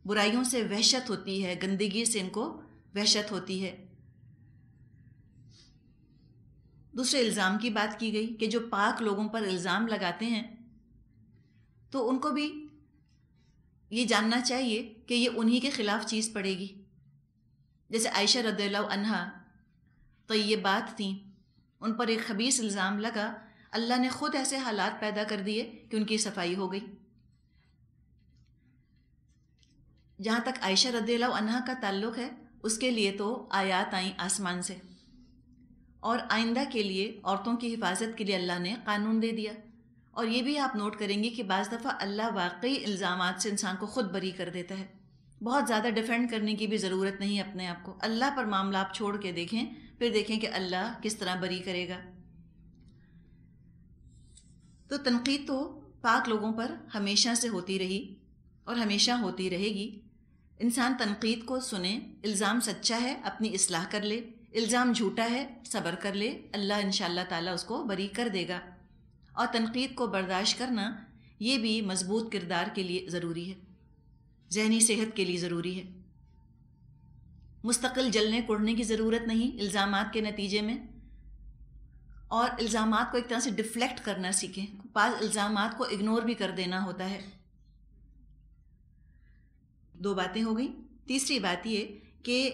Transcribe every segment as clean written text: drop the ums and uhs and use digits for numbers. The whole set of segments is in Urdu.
برائیوں سے وحشت ہوتی ہے، گندگی سے ان کو وحشت ہوتی ہے۔ دوسرے الزام کی بات کی گئی کہ جو پاک لوگوں پر الزام لگاتے ہیں تو ان کو بھی یہ جاننا چاہیے کہ یہ انہی کے خلاف چیز پڑے گی۔ جیسے عائشہ رضی اللہ عنہا طیبات تھیں، ان پر ایک خبیث الزام لگا، اللہ نے خود ایسے حالات پیدا کر دیے کہ ان کی صفائی ہو گئی۔ جہاں تک عائشہ رضی اللہ عنہا کا تعلق ہے، اس کے لیے تو آیات آئیں آسمان سے، اور آئندہ کے لیے عورتوں کی حفاظت کے لیے اللہ نے قانون دے دیا۔ اور یہ بھی آپ نوٹ کریں گے کہ بعض دفعہ اللہ واقعی الزامات سے انسان کو خود بری کر دیتا ہے۔ بہت زیادہ ڈیفینڈ کرنے کی بھی ضرورت نہیں اپنے آپ کو، اللہ پر معاملہ آپ چھوڑ کے دیکھیں، پھر دیکھیں کہ اللہ کس طرح بری کرے گا۔ تو تنقید تو پاک لوگوں پر ہمیشہ سے ہوتی رہی اور ہمیشہ ہوتی رہے گی۔ انسان تنقید کو سنے، الزام سچا ہے اپنی اصلاح کر لے، الزام جھوٹا ہے صبر کر لے، اللہ انشاءاللہ تعالیٰ اس کو بری کر دے گا۔ اور تنقید کو برداشت کرنا یہ بھی مضبوط کردار کے لیے ضروری ہے، ذہنی صحت کے لیے ضروری ہے۔ مستقل جلنے کوڑنے کی ضرورت نہیں الزامات کے نتیجے میں، اور الزامات کو ایک طرح سے ڈیفلیکٹ کرنا سیکھیں، بعض الزامات کو اگنور بھی کر دینا ہوتا ہے۔ دو باتیں ہو گئیں۔ تیسری بات یہ کہ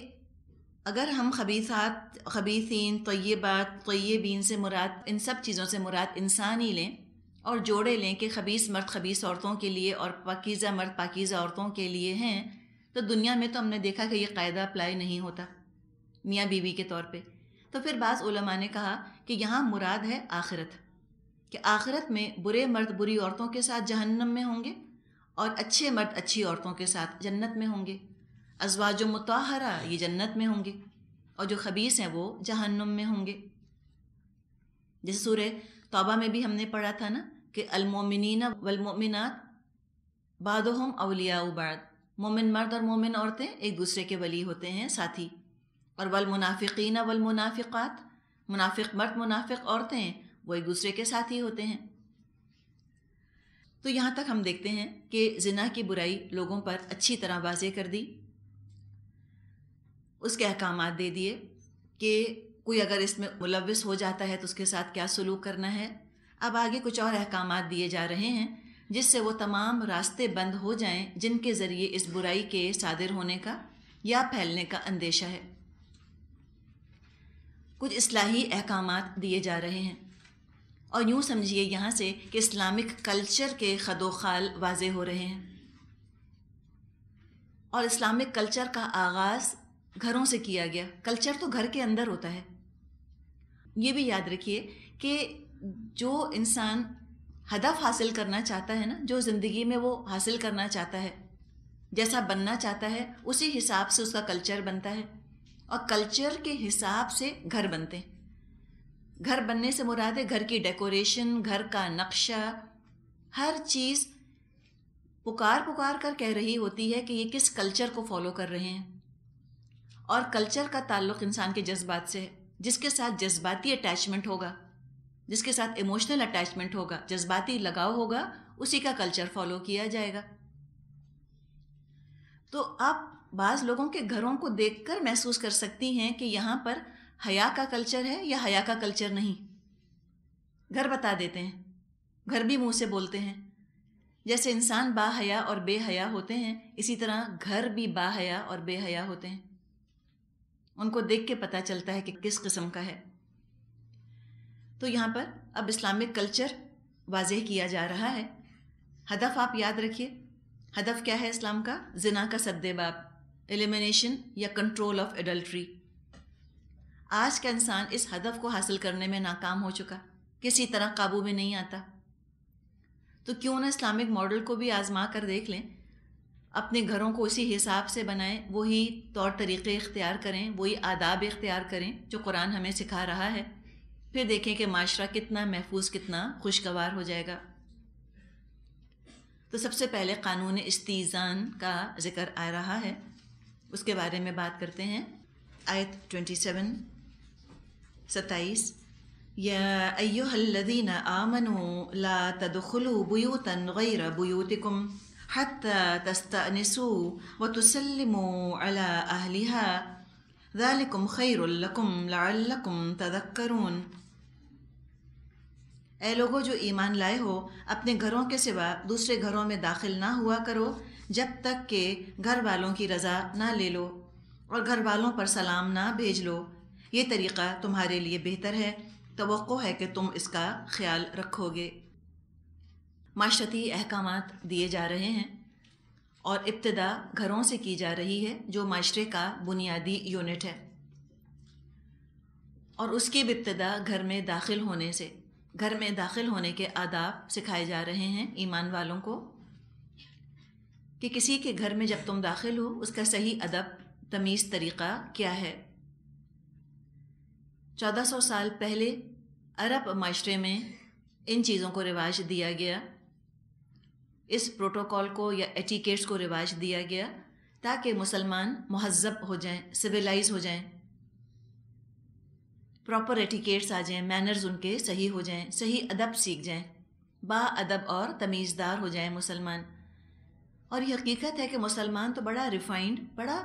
اگر ہم خبیثات، خبیثین، طیبات، طیبین سے مراد، ان سب چیزوں سے مراد انسان ہی لیں اور جوڑے لیں کہ خبیث مرد خبیث عورتوں کے لیے اور پاکیزہ مرد پاکیزہ عورتوں کے لیے ہیں، تو دنیا میں تو ہم نے دیکھا کہ یہ قاعدہ اپلائی نہیں ہوتا میاں بیوی کے طور پہ۔ تو پھر بعض علماء نے کہا کہ یہاں مراد ہے آخرت، کہ آخرت میں برے مرد بری عورتوں کے ساتھ جہنم میں ہوں گے اور اچھے مرد اچھی عورتوں کے ساتھ جنت میں ہوں گے۔ ازواج مطہرہ یہ جنت میں ہوں گے، اور جو خبیث ہیں وہ جہنم میں ہوں گے۔ جیسے سورہ توبہ میں بھی ہم نے پڑھا تھا نا کہ المومنین والمؤمنات بعضهم اولیاء بعض، مومن مرد اور مومن عورتیں ایک دوسرے کے ولی ہوتے ہیں، ساتھی۔ اور والمنافقین والمنافقات، منافق مرد منافق عورتیں وہ ایک دوسرے کے ساتھی ہوتے ہیں۔ تو یہاں تک ہم دیکھتے ہیں کہ زنا کی برائی لوگوں پر اچھی طرح واضح کر دی، اس کے احکامات دے دیے کہ کوئی اگر اس میں ملوث ہو جاتا ہے تو اس کے ساتھ کیا سلوک کرنا ہے۔ اب آگے کچھ اور احکامات دیے جا رہے ہیں جس سے وہ تمام راستے بند ہو جائیں جن کے ذریعے اس برائی کے صادر ہونے کا یا پھیلنے کا اندیشہ ہے۔ کچھ اصلاحی احکامات دیے جا رہے ہیں، اور یوں سمجھیے یہاں سے کہ اسلامک کلچر کے خد و خال واضح ہو رہے ہیں۔ اور اسلامک کلچر کا آغاز گھروں سے کیا گیا۔ کلچر تو گھر کے اندر ہوتا ہے۔ یہ بھی یاد رکھیے کہ جو انسان ہدف حاصل کرنا چاہتا ہے نا، جو زندگی میں وہ حاصل کرنا چاہتا ہے، جیسا بننا چاہتا ہے، اسی حساب سے اس کا کلچر بنتا ہے، اور کلچر کے حساب سے گھر بنتے ہیں۔ گھر بننے سے مراد ہے گھر کی ڈیکوریشن، گھر کا نقشہ، ہر چیز پکار کر کہہ رہی ہوتی ہے کہ یہ کس کلچر کو فالو کر رہے ہیں۔ اور کلچر کا تعلق انسان کے جذبات سے ہے۔ جس کے ساتھ جذباتی اٹیچمنٹ ہوگا، جس کے ساتھ ایموشنل اٹیچمنٹ ہوگا، جذباتی لگاؤ ہوگا، اسی کا کلچر فالو کیا جائے گا۔ تو آپ بعض لوگوں کے گھروں کو دیکھ کر محسوس کر سکتی ہیں کہ یہاں پر حیا کا کلچر ہے یا حیا کا کلچر نہیں۔ گھر بتا دیتے ہیں، گھر بھی منہ سے بولتے ہیں۔ جیسے انسان با حیا اور بے حیا ہوتے ہیں، اسی طرح گھر بھی با حیا اور بے حیا ہوتے ہیں۔ ان کو دیکھ کے پتہ چلتا ہے کہ کس قسم کا ہے۔ تو یہاں پر اب اسلامک کلچر واضح کیا جا رہا ہے۔ ہدف آپ یاد رکھیے، ہدف کیا ہے اسلام کا؟ زنا کا سد باب، ایلیمینیشن یا کنٹرول آف ایڈلٹری۔ آج کا انسان اس ہدف کو حاصل کرنے میں ناکام ہو چکا، کسی طرح قابو میں نہیں آتا۔ تو کیوں نہ اسلامک ماڈل کو بھی آزما کر دیکھ لیں، اپنے گھروں کو اسی حساب سے بنائیں، وہی طور طریقے اختیار کریں، وہی آداب اختیار کریں جو قرآن ہمیں سکھا رہا ہے، پھر دیکھیں کہ معاشرہ کتنا محفوظ، کتنا خوشگوار ہو جائے گا۔ تو سب سے پہلے قانون استیزان کا ذکر آ رہا ہے، اس کے بارے میں بات کرتے ہیں۔ آیت 27 یا ایھا الذین آمنوا لا تدخلوا بیوتا غیر بیوتکم حتى تستأنسوا وتسلموا على أهلها ذلكم خير لكم لعلكم تذكرون۔ اے لوگوں جو ایمان لائے ہو، اپنے گھروں کے سوا دوسرے گھروں میں داخل نہ ہوا کرو جب تک کہ گھر والوں کی رضا نہ لے لو، اور گھر والوں پر سلام نہ بھیج لو۔ یہ طریقہ تمہارے لیے بہتر ہے، توقع ہے کہ تم اس کا خیال رکھو گے۔ معاشرتی احکامات دیے جا رہے ہیں اور ابتدا گھروں سے کی جا رہی ہے جو معاشرے کا بنیادی یونٹ ہے، اور اس کی بھی ابتدا گھر میں داخل ہونے سے، گھر میں داخل ہونے کے آداب سکھائے جا رہے ہیں ایمان والوں کو، کہ کسی کے گھر میں جب تم داخل ہو اس کا صحیح ادب تمیز طریقہ کیا ہے۔ 1400 سال پہلے عرب معاشرے میں ان چیزوں کو رواج دیا گیا، اس پروٹوکول کو یا ایٹیکیٹس کو رواج دیا گیا تاکہ مسلمان مہذب ہو جائیں، سویلائز ہو جائیں، پراپر ایٹیکیٹس آ جائیں، مینرز ان کے صحیح ہو جائیں، صحیح ادب سیکھ جائیں، با ادب اور تمیزدار ہو جائیں مسلمان۔ اور یہ حقیقت ہے کہ مسلمان تو بڑا ریفائنڈ، بڑا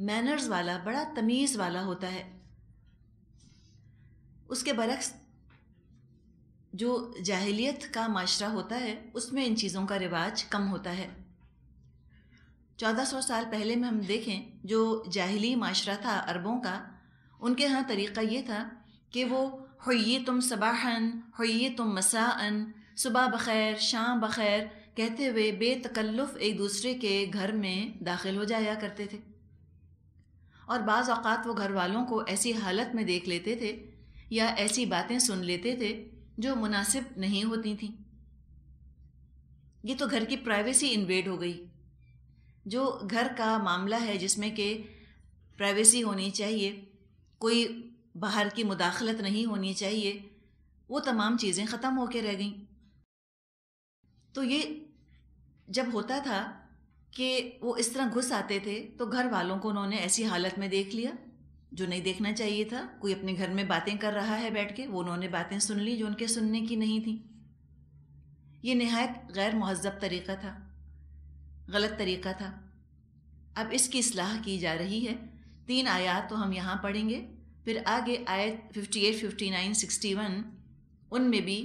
مینرز والا، بڑا تمیز والا ہوتا ہے۔ اس کے برعکس جو جاہلیت کا معاشرہ ہوتا ہے اس میں ان چیزوں کا رواج کم ہوتا ہے۔ 1400 سال پہلے میں ہم دیکھیں جو جاہلی معاشرہ تھا عربوں کا، ان کے ہاں طریقہ یہ تھا کہ وہ حییتم صباحاً حییتم مساءً، صبح بخیر شام بخیر کہتے ہوئے بے تکلف ایک دوسرے کے گھر میں داخل ہو جایا کرتے تھے، اور بعض اوقات وہ گھر والوں کو ایسی حالت میں دیکھ لیتے تھے یا ایسی باتیں سن لیتے تھے جو مناسب نہیں ہوتی تھیں۔ یہ تو گھر کی پرائیویسی انویڈ ہو گئی۔ جو گھر کا معاملہ ہے جس میں کہ پرائیویسی ہونی چاہیے، کوئی باہر کی مداخلت نہیں ہونی چاہیے، وہ تمام چیزیں ختم ہو کے رہ گئیں۔ تو یہ جب ہوتا تھا کہ وہ اس طرح گھس آتے تھے تو گھر والوں کو انہوں نے ایسی حالت میں دیکھ لیا جو نہیں دیکھنا چاہیے تھا۔ کوئی اپنے گھر میں باتیں کر رہا ہے بیٹھ کے، وہ انہوں نے باتیں سن لی جو ان کے سننے کی نہیں تھیں۔ یہ نہایت غیر مہذب طریقہ تھا، غلط طریقہ تھا۔ اب اس کی اصلاح کی جا رہی ہے۔ 3 آیات تو ہم یہاں پڑھیں گے، پھر آگے آیت 58، 59، 61 ان میں بھی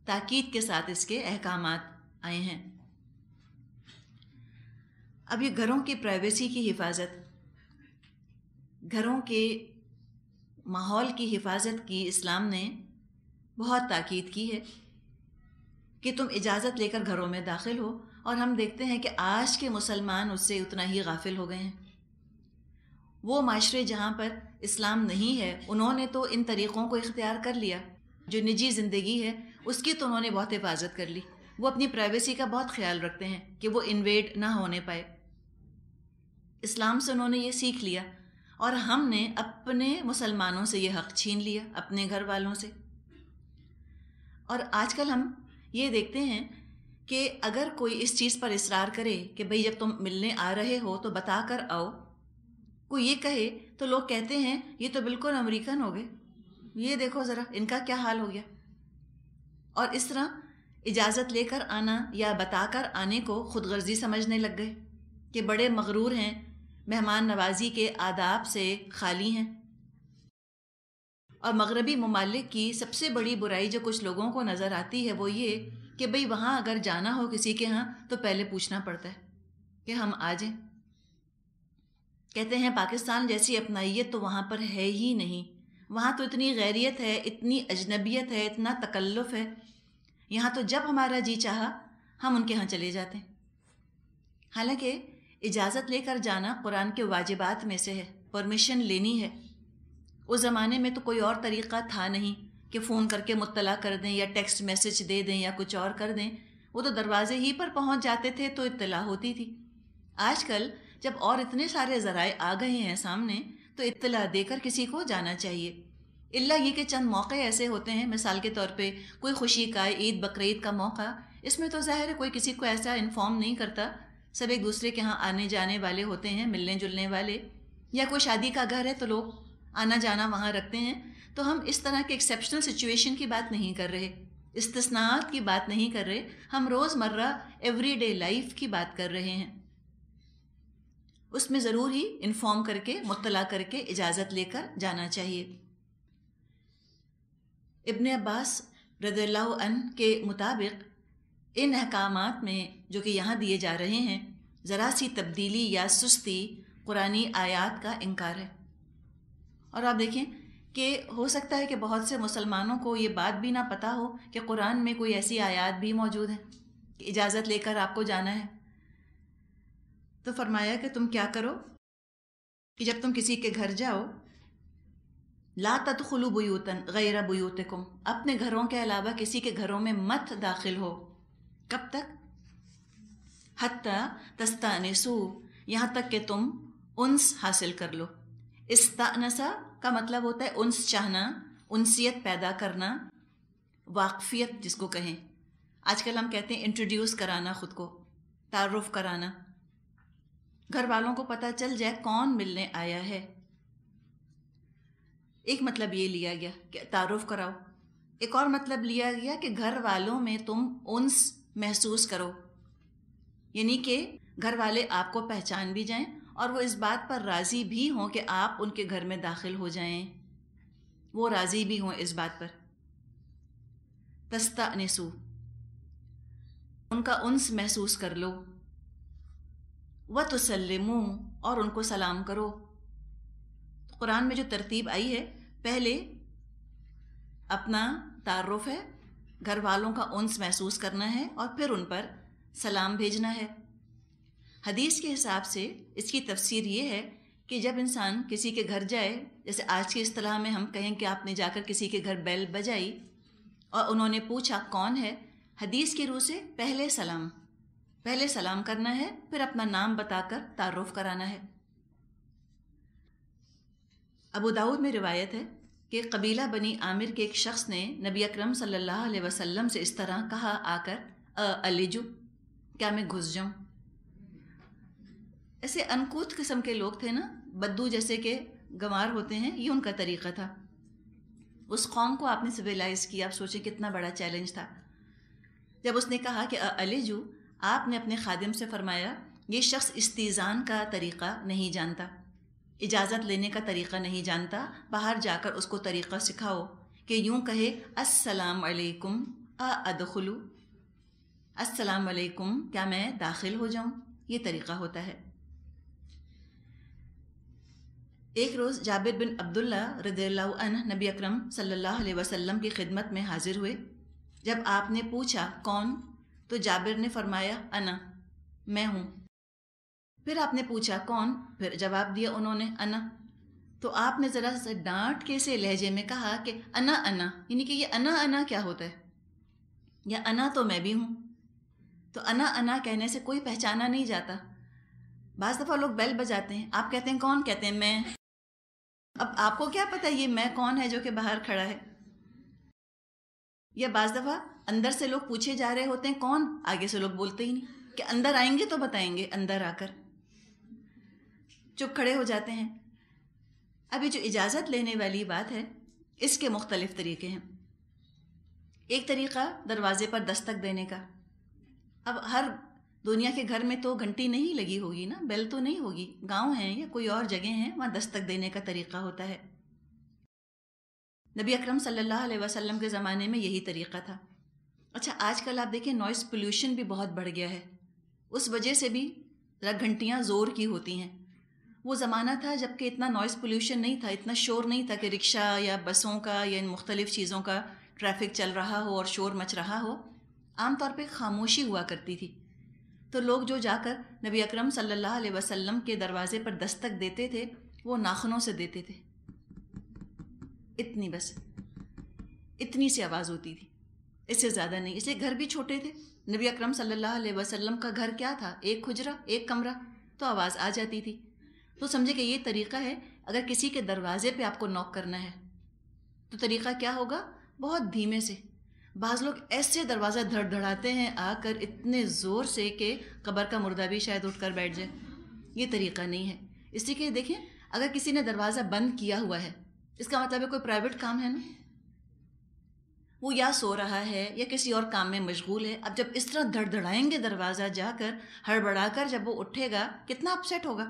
تاکید کے ساتھ اس کے احکامات آئے ہیں۔ اب یہ گھروں کی پرائیویسی کی حفاظت، گھروں کے ماحول کی حفاظت کی اسلام نے بہت تاکید کی ہے کہ تم اجازت لے کر گھروں میں داخل ہو، اور ہم دیکھتے ہیں کہ آج کے مسلمان اس سے اتنا ہی غافل ہو گئے ہیں۔ وہ معاشرے جہاں پر اسلام نہیں ہے انہوں نے تو ان طریقوں کو اختیار کر لیا، جو نجی زندگی ہے اس کی تو انہوں نے بہت حفاظت کر لی، وہ اپنی پرائیویسی کا بہت خیال رکھتے ہیں کہ وہ انویڈ نہ ہونے پائے۔ اسلام سے انہوں نے یہ سیکھ لیا، اور ہم نے اپنے مسلمانوں سے یہ حق چھین لیا، اپنے گھر والوں سے۔ اور آج کل ہم یہ دیکھتے ہیں کہ اگر کوئی اس چیز پر اصرار کرے کہ بھئی جب تم ملنے آ رہے ہو تو بتا کر آؤ، کوئی یہ کہے تو لوگ کہتے ہیں یہ تو بالکل امریکن ہو گئے، یہ دیکھو ذرا ان کا کیا حال ہو گیا۔ اور اس طرح اجازت لے کر آنا یا بتا کر آنے کو خود غرضی سمجھنے لگ گئے کہ بڑے مغرور ہیں، مہمان نوازی کے آداب سے خالی ہیں۔ اور مغربی ممالک کی سب سے بڑی برائی جو کچھ لوگوں کو نظر آتی ہے وہ یہ کہ بھئی وہاں اگر جانا ہو کسی کے ہاں تو پہلے پوچھنا پڑتا ہے کہ ہم آ جائیں۔ کہتے ہیں پاکستان جیسی اپنائیت تو وہاں پر ہے ہی نہیں، وہاں تو اتنی غیریت ہے، اتنی اجنبیت ہے، اتنا تکلف ہے، یہاں تو جب ہمارا جی چاہا ہم ان کے ہاں چلے جاتے ہیں۔ حالانکہ اجازت لے کر جانا قرآن کے واجبات میں سے ہے، پرمیشن لینی ہے۔ اس زمانے میں تو کوئی اور طریقہ تھا نہیں کہ فون کر کے مطلع کر دیں یا ٹیکسٹ میسج دے دیں یا کچھ اور کر دیں، وہ تو دروازے ہی پر پہنچ جاتے تھے تو اطلاع ہوتی تھی۔ آج کل جب اور اتنے سارے ذرائع آ گئے ہیں سامنے تو اطلاع دے کر کسی کو جانا چاہیے، الا یہ کہ چند موقع ایسے ہوتے ہیں، مثال کے طور پہ کوئی خوشی کا، عید بقرعید کا موقع، اس میں تو ظاہر ہے کوئی کسی کو ایسا انفارم نہیں کرتا، سب ایک دوسرے کے ہاں آنے جانے والے ہوتے ہیں، ملنے جلنے والے، یا کوئی شادی کا گھر ہے تو لوگ آنا جانا وہاں رکھتے ہیں۔ تو ہم اس طرح کے ایکسیپشنل سچویشن کی بات نہیں کر رہے، استثناءات کی بات نہیں کر رہے، ہم روز مرہ ایوری ڈے لائف کی بات کر رہے ہیں. اس میں ضرور ہی انفارم کر کے، مطلع کر کے اجازت لے کر جانا چاہیے. ابن عباس رضی اللہ عنہ کے مطابق ان احکامات میں جو کہ یہاں دیے جا رہے ہیں، ذرا سی تبدیلی یا سستی قرآنی آیات کا انکار ہے. اور آپ دیکھیں کہ ہو سکتا ہے کہ بہت سے مسلمانوں کو یہ بات بھی نہ پتہ ہو کہ قرآن میں کوئی ایسی آیات بھی موجود ہیں کہ اجازت لے کر آپ کو جانا ہے. تو فرمایا کہ تم کیا کرو کہ جب تم کسی کے گھر جاؤ، لا تدخلوا بیوتا غیر بیوتکم، اپنے گھروں کے علاوہ کسی کے گھروں میں مت داخل ہو. کب تک؟ حتی تستانسوا، یہاں تک کہ تم انس حاصل کر لو. استانسا کا مطلب ہوتا ہے انس چاہنا، انسیت پیدا کرنا، واقفیت جس کو کہیں. آج کل ہم کہتے ہیں انٹروڈیوس کرانا، خود کو تعارف کرانا، گھر والوں کو پتہ چل جائے کون ملنے آیا ہے. ایک مطلب یہ لیا گیا کہ تعارف کراؤ. ایک اور مطلب لیا گیا کہ گھر والوں میں تم انس محسوس کرو، یعنی کہ گھر والے آپ کو پہچان بھی جائیں اور وہ اس بات پر راضی بھی ہوں کہ آپ ان کے گھر میں داخل ہو جائیں، وہ راضی بھی ہوں اس بات پر. تستأنسوا، ان کا انس محسوس کر لو. وتسلموا، اور ان کو سلام کرو. قرآن میں جو ترتیب آئی ہے، پہلے اپنا تعارف ہے، گھر والوں کا انس محسوس کرنا ہے، اور پھر ان پر سلام بھیجنا ہے. حدیث کے حساب سے اس کی تفسیر یہ ہے کہ جب انسان کسی کے گھر جائے، جیسے آج کی اصطلاح میں ہم کہیں کہ آپ نے جا کر کسی کے گھر بیل بجائی اور انہوں نے پوچھا کون ہے، حدیث کی روح سے پہلے سلام کرنا ہے، پھر اپنا نام بتا کر تعارف کرانا ہے. ابو داؤد میں روایت ہے کہ قبیلہ بنی عامر کے ایک شخص نے نبی اکرم صلی اللہ علیہ وسلم سے اس طرح کہا آ کر، الجو، کیا میں گھس جاؤں؟ ایسے انکوت قسم کے لوگ تھے نا، بدو جیسے کہ گنوار ہوتے ہیں، یہ ان کا طریقہ تھا. اس قوم کو آپ نے سویلائز کیا، آپ سوچیں کتنا بڑا چیلنج تھا. جب اس نے کہا کہ الجو، آپ نے اپنے خادم سے فرمایا یہ شخص استیزان کا طریقہ نہیں جانتا، اجازت لینے کا طریقہ نہیں جانتا، باہر جا کر اس کو طریقہ سکھاؤ کہ یوں کہے السلام علیکم ادخلو، السلام علیکم، کیا میں داخل ہو جاؤں؟ یہ طریقہ ہوتا ہے. ایک روز جابر بن عبداللہ رضی اللہ عنہ نبی اکرم صلی اللہ علیہ وسلم کی خدمت میں حاضر ہوئے. جب آپ نے پوچھا کون، تو جابر نے فرمایا انا، میں ہوں. پھر آپ نے پوچھا کون، پھر جواب دیا انہوں نے انا. تو آپ نے ذرا سا ڈانٹ کے سے لہجے میں کہا کہ انا انا، یعنی کہ یہ انا کیا ہوتا ہے، یا انا تو میں بھی ہوں. تو انا کہنے سے کوئی پہچانا نہیں جاتا. بعض دفعہ لوگ بیل بجاتے ہیں، آپ کہتے ہیں کون، کہتے ہیں میں. اب آپ کو کیا پتہ یہ میں کون ہے جو کہ باہر کھڑا ہے؟ یا بعض دفعہ اندر سے لوگ پوچھے جا رہے ہوتے ہیں کون، آگے سے لوگ بولتے ہی نہیں کہ اندر آئیں گے تو بتائیں گے، اندر آ کر چپ کھڑے ہو جاتے ہیں. ابھی جو اجازت لینے والی بات ہے، اس کے مختلف طریقے ہیں. ایک طریقہ دروازے پر دستک دینے کا. اب ہر دنیا کے گھر میں تو گھنٹی نہیں لگی ہوگی نا، بیل تو نہیں ہوگی، گاؤں ہیں یا کوئی اور جگہ ہیں وہاں دستک دینے کا طریقہ ہوتا ہے. نبی اکرم صلی اللہ علیہ وسلم کے زمانے میں یہی طریقہ تھا. اچھا آج کل آپ دیکھیں نوائز پولیوشن بھی بہت بڑھ گیا ہے، اس وجہ سے بھی ذرا گھنٹیاں زور کی ہوتی ہیں. وہ زمانہ تھا جب کہ اتنا نوائز پولیوشن نہیں تھا، اتنا شور نہیں تھا کہ رکشہ یا بسوں کا یا ان مختلف چیزوں کا ٹریفک چل رہا ہو اور شور مچ رہا ہو. عام طور پہ خاموشی ہوا کرتی تھی. تو لوگ جو جا کر نبی اکرم صلی اللہ علیہ وسلم کے دروازے پر دستک دیتے تھے، وہ ناخنوں سے دیتے تھے، اتنی بس، اتنی سی آواز ہوتی تھی، اس سے زیادہ نہیں. اس لیے گھر بھی چھوٹے تھے. نبی اکرم صلی اللہ علیہ وسلم کا گھر کیا تھا، ایک حجرہ، ایک کمرہ، تو آواز آ جاتی تھی. تو سمجھے کہ یہ طریقہ ہے اگر کسی کے دروازے پہ آپ کو نوک کرنا ہے تو طریقہ کیا ہوگا، بہت دھیمے سے. بعض لوگ ایسے دروازہ دھڑ دھڑاتے ہیں آ کر اتنے زور سے کہ قبر کا مردہ بھی شاید اٹھ کر بیٹھ جائے. یہ طریقہ نہیں ہے. اس لیے کہ دیکھیں اگر کسی نے دروازہ بند کیا ہوا ہے، اس کا مطلب ہے کوئی پرائیویٹ کام ہے نا. وہ یا سو رہا ہے یا کسی اور کام میں مشغول ہے. اب جب اس طرح دھڑ دھڑائیں گے دروازہ جا کر, ہڑبڑا کر جب وہ اٹھے گا, کتنا اپسیٹ ہوگا.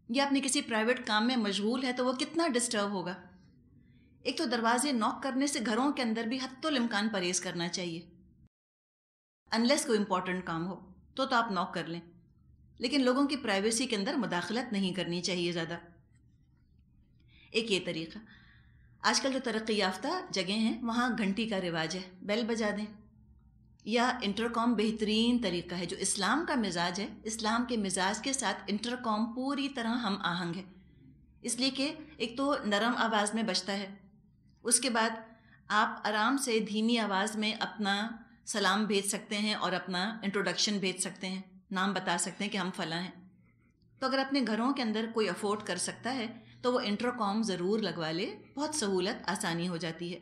یا اپنے کسی پرائیویٹ کام میں مشغول ہے تو وہ کتنا ڈسٹرب ہوگا. ایک تو دروازے نوک کرنے سے گھروں کے اندر بھی حتی الامکان پرہیز کرنا چاہیے. انلیس کوئی امپورٹنٹ کام ہو تو آپ نوک کر لیں, لیکن لوگوں کی پرائیویسی کے اندر مداخلت نہیں کرنی چاہیے زیادہ. ایک یہ طریقہ. آج کل جو ترقی یافتہ جگہیں ہیں وہاں گھنٹی کا رواج ہے, بیل بجا دیں. یا انٹرکام بہترین طریقہ ہے, جو اسلام کا مزاج ہے. اسلام کے مزاج کے ساتھ انٹرکام پوری طرح ہم آہنگ ہے, اس لیے کہ ایک تو نرم آواز میں بجتا ہے, اس کے بعد آپ آرام سے دھیمی آواز میں اپنا سلام بھیج سکتے ہیں اور اپنا انٹروڈکشن بھیج سکتے ہیں, نام بتا سکتے ہیں کہ ہم فلاں ہیں. تو اگر اپنے گھروں کے اندر کوئی افورڈ کر سکتا ہے تو وہ انٹرکام ضرور لگوا لے, بہت سہولت آسانی ہو جاتی ہے.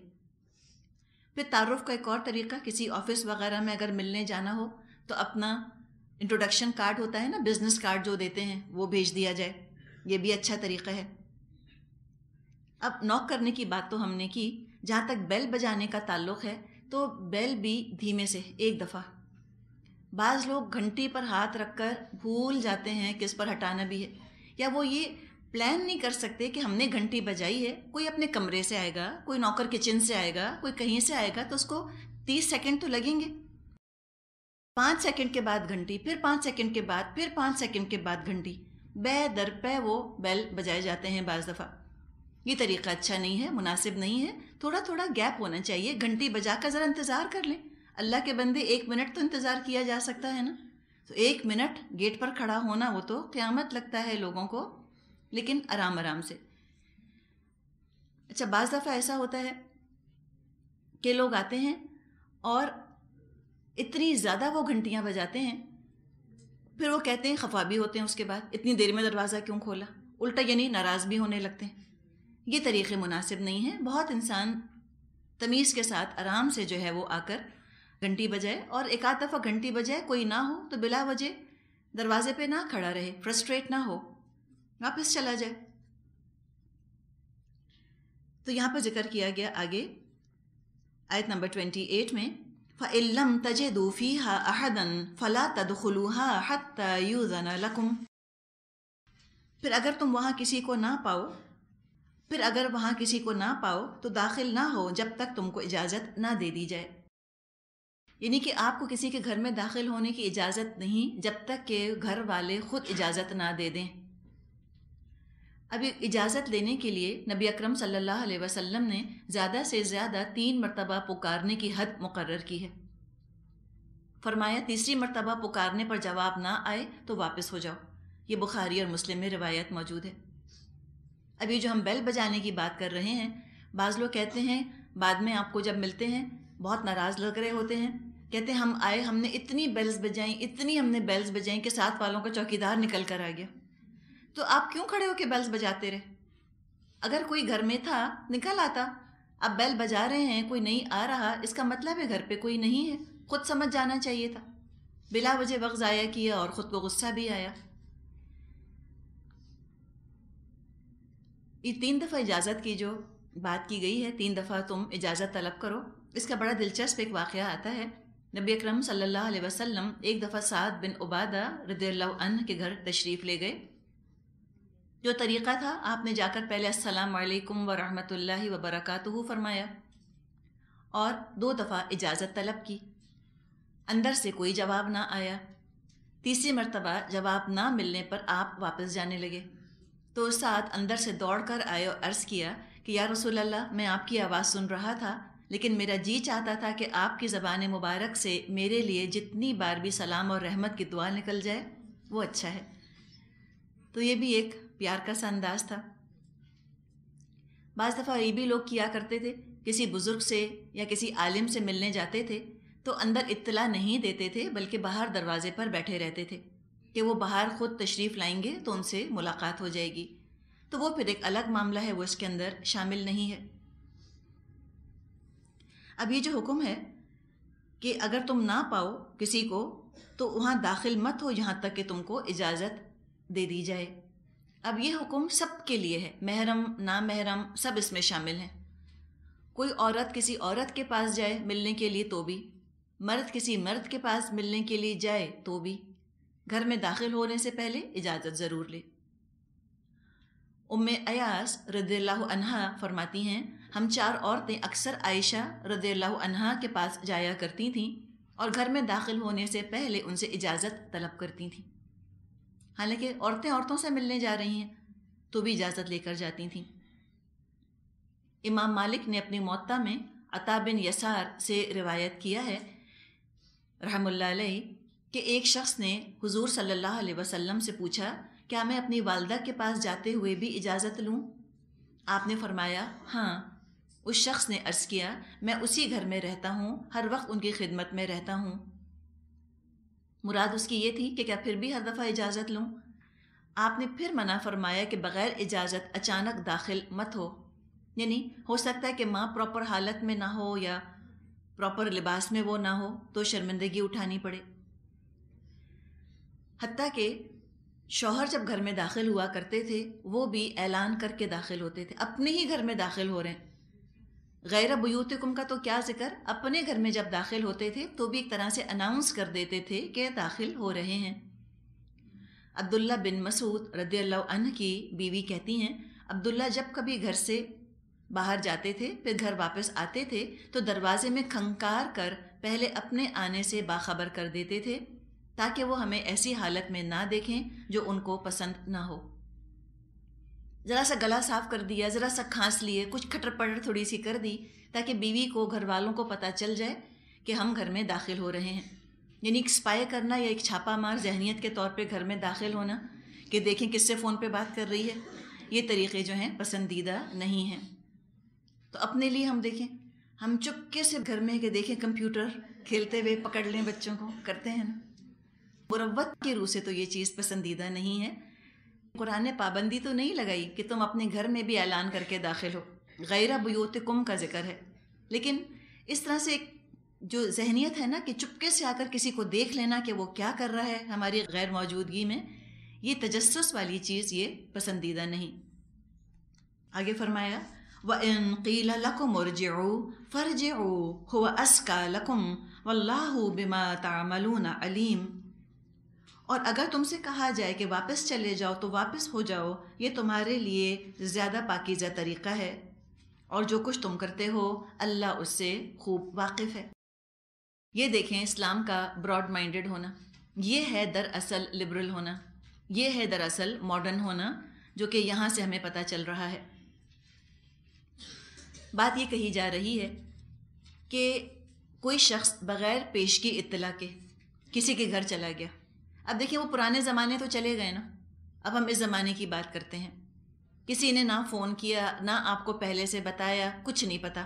پھر تعارف کا ایک اور طریقہ, کسی آفس وغیرہ میں اگر ملنے جانا ہو تو اپنا انٹروڈکشن کارڈ ہوتا ہے نا, بزنس کارڈ جو دیتے ہیں, وہ بھیج دیا جائے, یہ بھی اچھا طریقہ ہے. اب نوک کرنے کی بات تو ہم نے کی. جہاں تک بیل بجانے کا تعلق ہے تو بیل بھی دھیمے سے ایک دفعہ. بعض لوگ گھنٹی پر ہاتھ رکھ کر بھول جاتے ہیں کہ اس پر ہٹانا بھی ہے, یا وہ یہ پلان نہیں کر سکتے کہ ہم نے گھنٹی بجائی ہے, کوئی اپنے کمرے سے آئے گا, کوئی نوکر کچن سے آئے گا, کوئی کہیں سے آئے گا, تو اس کو 30 سیکنڈ تو لگیں گے. 5 سیکنڈ کے بعد گھنٹی, پھر 5 سیکنڈ کے بعد, پھر 5 سیکنڈ کے بعد گھنٹی, بے در پے وہ بیل بجائے جاتے ہیں بعض دفعہ. یہ طریقہ اچھا نہیں ہے, مناسب نہیں ہے. تھوڑا تھوڑا گیپ ہونا چاہیے. گھنٹی بجا کر ذرا انتظار کر لیں. اللہ کے بندے 1 منٹ تو انتظار کیا جا سکتا ہے نا. تو 1 منٹ گیٹ پر کھڑا ہونا وہ تو قیامت لگتا ہے لوگوں کو, لیکن آرام آرام سے. اچھا, بعض دفعہ ایسا ہوتا ہے کہ لوگ آتے ہیں اور اتنی زیادہ وہ گھنٹیاں بجاتے ہیں, پھر وہ کہتے ہیں, خفا بھی ہوتے ہیں اس کے بعد, اتنی دیر میں دروازہ کیوں کھولا, الٹا یعنی ناراض بھی ہونے لگتے ہیں. یہ طریقے مناسب نہیں ہیں. بہت انسان تمیز کے ساتھ آرام سے جو ہے وہ آ کر گھنٹی بجائے, اور ایک آدھ دفعہ گھنٹی بجائے, کوئی نہ ہو تو بلا وجہ دروازے پہ نہ کھڑا رہے, فرسٹریٹ نہ ہو, واپس چلا جائے. تو یہاں پر ذکر کیا گیا آگے آیت نمبر 28 میں, فَإِن لَّمْ تَجِدُوا فِيهَا أَحَدًا فَلَا تَدْخُلُوهَا حَتَّى يُؤْذَنَ لَكُمْ. پھر اگر تم وہاں کسی کو نہ پاؤ تو داخل نہ ہو جب تک تم کو اجازت نہ دے دی جائے. یعنی کہ آپ کو کسی کے گھر میں داخل ہونے کی اجازت نہیں جب تک کہ گھر والے خود اجازت نہ دے دیں. ابھی اجازت لینے کے لیے نبی اکرم صلی اللہ علیہ وسلم نے زیادہ سے زیادہ 3 مرتبہ پکارنے کی حد مقرر کی ہے. فرمایا, تیسری مرتبہ پکارنے پر جواب نہ آئے تو واپس ہو جاؤ. یہ بخاری اور مسلم میں روایت موجود ہے. ابھی جو ہم بیل بجانے کی بات کر رہے ہیں, بعض لوگ کہتے ہیں بعد میں آپ کو جب ملتے ہیں بہت ناراض لگ رہے ہوتے ہیں, کہتے ہیں ہم آئے, ہم نے اتنی بیلز بجائیں کہ ساتھ والوں کا چوکیدار نکل کر آ گیا. تو آپ کیوں کھڑے ہو کے بیلز بجاتے رہے؟ اگر کوئی گھر میں تھا نکل آتا. اب بیل بجا رہے ہیں, کوئی نہیں آ رہا, اس کا مطلب ہے گھر پہ کوئی نہیں ہے. خود سمجھ جانا چاہیے تھا. بلا وجہ وقت ضائع کیا اور خود کو غصہ بھی آیا. یہ 3 دفعہ اجازت کی جو بات کی گئی ہے, 3 دفعہ تم اجازت طلب کرو. اس کا بڑا دلچسپ ایک واقعہ آتا ہے. نبی اکرم صلی اللہ علیہ وسلم ایک دفعہ سعد بن عبادہ رضی اللہ عنہ کے گھر تشریف لے گئے. جو طریقہ تھا, آپ نے جا کر پہلے السلام علیکم ورحمۃ اللہ وبرکاتہ فرمایا اور 2 دفعہ اجازت طلب کی. اندر سے کوئی جواب نہ آیا. تیسری مرتبہ جواب نہ ملنے پر آپ واپس جانے لگے. تو سعد اندر سے دوڑ کر آئے اور عرض کیا کہ یا رسول اللہ, میں آپ کی آواز سن رہا تھا, لیکن میرا جی چاہتا تھا کہ آپ کی زبان مبارک سے میرے لیے جتنی بار بھی سلام اور رحمت کی دعا نکل جائے وہ اچھا ہے. تو یہ بھی ایک پیار کا سا انداز تھا. بعض دفعہ یہ بھی لوگ کیا کرتے تھے, کسی بزرگ سے یا کسی عالم سے ملنے جاتے تھے تو اندر اطلاع نہیں دیتے تھے, بلکہ باہر دروازے پر بیٹھے رہتے تھے کہ وہ باہر خود تشریف لائیں گے تو ان سے ملاقات ہو جائے گی. تو وہ پھر ایک الگ معاملہ ہے, وہ اس کے اندر شامل نہیں ہے. اب یہ جو حکم ہے کہ اگر تم نہ پاؤ کسی کو تو وہاں داخل مت ہو یہاں تک کہ تم کو اجازت دے دی جائے. اب یہ حکم سب کے لیے ہے, محرم نامحرم سب اس میں شامل ہیں. کوئی عورت کسی عورت کے پاس جائے ملنے کے لیے تو بھی، مرد کسی مرد کے پاس ملنے کے لیے جائے تو بھی گھر میں داخل ہونے سے پہلے اجازت ضرور لے۔ ام ایاس رضی اللہ عنہا فرماتی ہیں ہم 4 عورتیں اکثر عائشہ رضی اللہ عنہا کے پاس جایا کرتی تھیں اور گھر میں داخل ہونے سے پہلے ان سے اجازت طلب کرتی تھیں۔ حالانکہ عورتیں عورتوں سے ملنے جا رہی ہیں تو بھی اجازت لے کر جاتی تھیں۔ امام مالک نے اپنی موطا میں عطا بن یسار سے روایت کیا ہے رحم اللہ علیہ کہ ایک شخص نے حضور صلی اللہ علیہ وسلم سے پوچھا کیا میں اپنی والدہ کے پاس جاتے ہوئے بھی اجازت لوں؟ آپ نے فرمایا ہاں۔ اس شخص نے عرض کیا میں اسی گھر میں رہتا ہوں، ہر وقت ان کی خدمت میں رہتا ہوں۔ مراد اس کی یہ تھی کہ کیا پھر بھی ہر دفعہ اجازت لوں؟ آپ نے پھر منع فرمایا کہ بغیر اجازت اچانک داخل مت ہو، یعنی ہو سکتا ہے کہ ماں پراپر حالت میں نہ ہو یا پراپر لباس میں وہ نہ ہو تو شرمندگی اٹھانی پڑے۔ حتیٰ کہ شوہر جب گھر میں داخل ہوا کرتے تھے وہ بھی اعلان کر کے داخل ہوتے تھے، اپنے ہی گھر میں داخل ہو رہے ہیں۔ غیر بیوتکم کا تو کیا ذکر، اپنے گھر میں جب داخل ہوتے تھے تو بھی ایک طرح سے اناؤنس کر دیتے تھے کہ داخل ہو رہے ہیں۔ عبداللہ بن مسعود رضی اللہ عنہ کی بیوی کہتی ہیں عبداللہ جب کبھی گھر سے باہر جاتے تھے پھر گھر واپس آتے تھے تو دروازے میں کھنکار کر پہلے اپنے آنے سے باخبر کر دیتے تھے تاکہ وہ ہمیں ایسی حالت میں نہ دیکھیں جو ان کو پسند نہ ہو۔ ذرا سا گلا صاف کر دیا، ذرا سا کھانس لیے، کچھ کھٹر پٹر تھوڑی سی کر دی تاکہ بیوی کو گھر والوں کو پتہ چل جائے کہ ہم گھر میں داخل ہو رہے ہیں۔ یعنی ایک اسپائی کرنا یا ایک چھاپا مار ذہنیت کے طور پہ گھر میں داخل ہونا کہ دیکھیں کس سے فون پہ بات کر رہی ہے، یہ طریقے جو ہیں پسندیدہ نہیں ہیں۔ تو اپنے لیے ہم دیکھیں، ہم چپکے سے گھر میں کہ دیکھیں کمپیوٹر کھیلتے ہوئے پکڑ لیں بچوں کو، کرتے ہیں نا۔ مروت کی روح سے تو یہ چیز پسندیدہ نہیں ہے۔ قرآن نے پابندی تو نہیں لگائی کہ تم اپنے گھر میں بھی اعلان کر کے داخل ہو، غیر بیوتکم کا ذکر ہے، لیکن اس طرح سے ایک جو ذہنیت ہے نا کہ چپکے سے آ کر کسی کو دیکھ لینا کہ وہ کیا کر رہا ہے ہماری غیر موجودگی میں، یہ تجسس والی چیز یہ پسندیدہ نہیں۔ آگے فرمایا وَإِن قِيلَ لَكُمُ ارْجِعُوا فَارْجِعُوا هُوَ أَزْكَىٰ لَكُمْ وَاللَّهُ بِمَا تَعْمَلُونَ عَلِيمٌ، اور اگر تم سے کہا جائے کہ واپس چلے جاؤ تو واپس ہو جاؤ، یہ تمہارے لیے زیادہ پاکیزہ طریقہ ہے، اور جو کچھ تم کرتے ہو اللہ اس سے خوب واقف ہے۔ یہ دیکھیں اسلام کا براڈ مائنڈڈ ہونا، یہ ہے دراصل لبرل ہونا، یہ ہے دراصل ماڈرن ہونا، جو کہ یہاں سے ہمیں پتہ چل رہا ہے۔ بات یہ کہی جا رہی ہے کہ کوئی شخص بغیر پیشگی اطلاع کے کسی کے گھر چلا گیا۔ اب دیکھیں وہ پرانے زمانے تو چلے گئے نا، اب ہم اس زمانے کی بات کرتے ہیں۔ کسی نے نہ فون کیا، نہ آپ کو پہلے سے بتایا، کچھ نہیں پتا،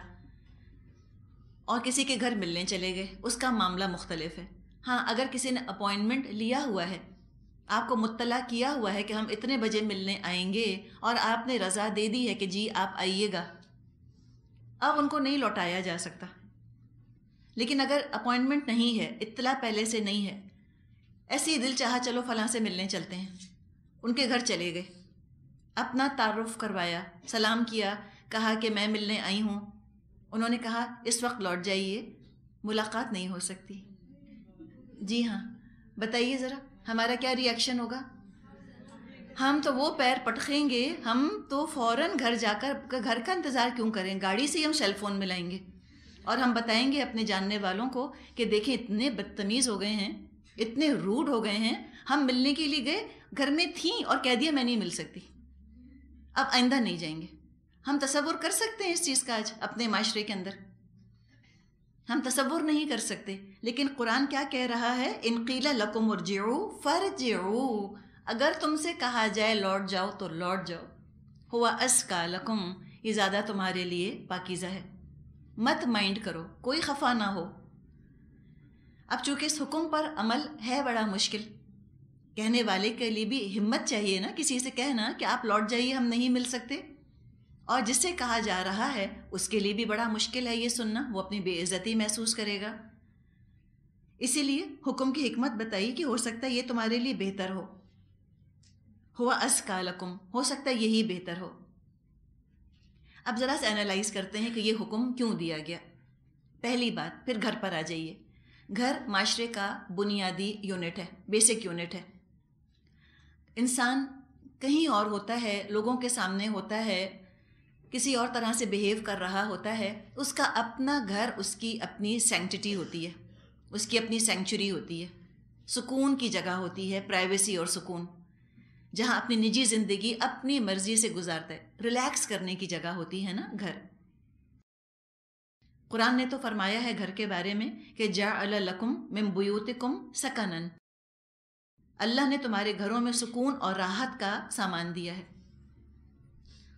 اور کسی کے گھر ملنے چلے گئے، اس کا معاملہ مختلف ہے۔ ہاں اگر کسی نے اپوائنٹمنٹ لیا ہوا ہے، آپ کو مطلع کیا ہوا ہے کہ ہم اتنے بجے ملنے آئیں گے اور آپ نے رضا دے دی ہے کہ جی آپ آئیے گا، اب ان کو نہیں لوٹایا جا سکتا۔ لیکن اگر اپوائنٹمنٹ نہیں ہے، اطلاع پہلے سے نہیں ہے، ایسے ہی دل چاہا چلو فلاں سے ملنے چلتے ہیں، ان کے گھر چلے گئے، اپنا تعارف کروایا، سلام کیا، کہا کہ میں ملنے آئی ہوں، انہوں نے کہا اس وقت لوٹ جائیے، ملاقات نہیں ہو سکتی۔ جی ہاں بتائیے ذرا ہمارا کیا ری ایکشن ہوگا؟ ہم تو وہ پیر پٹخیں گے، ہم تو فوراً گھر جا کر گھر کا انتظار کیوں کریں، گاڑی سے ہی ہم سیل فون ملائیں گے اور ہم بتائیں گے اپنے جاننے والوں کو کہ دیکھیں اتنے بدتمیز ہو گئے ہیں، اتنے روڈ ہو گئے ہیں، ہم ملنے کے لیے گئے، گھر میں تھیں اور کہہ دیا میں نہیں مل سکتی، اب آئندہ نہیں جائیں گے۔ ہم تصور کر سکتے ہیں اس چیز کا آج اپنے معاشرے کے اندر؟ ہم تصور نہیں کر سکتے، لیکن قرآن کیا کہہ رہا ہے؟ ان قیل لکم ارجعوا فارجعوا، اگر تم سے کہا جائے لوٹ جاؤ تو لوٹ جاؤ، ہوا ازکی لکم، یہ زیادہ تمہارے لیے پاکیزہ ہے، مت مائنڈ کرو، کوئی خفا نہ ہو۔ اب چونکہ اس حکم پر عمل ہے بڑا مشکل، کہنے والے کے لیے بھی ہمت چاہیے نا، کسی سے کہنا کہ آپ لوٹ جائیے ہم نہیں مل سکتے، اور جس سے کہا جا رہا ہے اس کے لیے بھی بڑا مشکل ہے یہ سننا، وہ اپنی بے عزتی محسوس کرے گا۔ اسی لیے حکم کی حکمت بتائی کہ ہو سکتا ہے یہ تمہارے لیے بہتر ہو، ہوا ازکی لکم، ہو سکتا ہے یہی بہتر ہو۔ اب ذرا سے انالائز کرتے ہیں کہ یہ حکم کیوں دیا گیا. پہلی بات، پھر گھر پر آ جائیے. گھر معاشرے کا بنیادی یونٹ ہے، بیسک یونٹ ہے. انسان کہیں اور ہوتا ہے، لوگوں کے سامنے ہوتا ہے، کسی اور طرح سے بیہیو کر رہا ہوتا ہے. اس کا اپنا گھر، اس کی اپنی سینکٹیٹی ہوتی ہے، اس کی اپنی سینکچری ہوتی ہے، سکون کی جگہ ہوتی ہے، پرائیویسی اور سکون، جہاں اپنی نجی زندگی اپنی مرضی سے گزارتا ہے. ریلیکس کرنے کی جگہ ہوتی ہے نا گھر. قرآن نے تو فرمایا ہے گھر کے بارے میں کہ جعل لکم من بیوتکم سکنن، اللہ نے تمہارے گھروں میں سکون اور راحت کا سامان دیا ہے.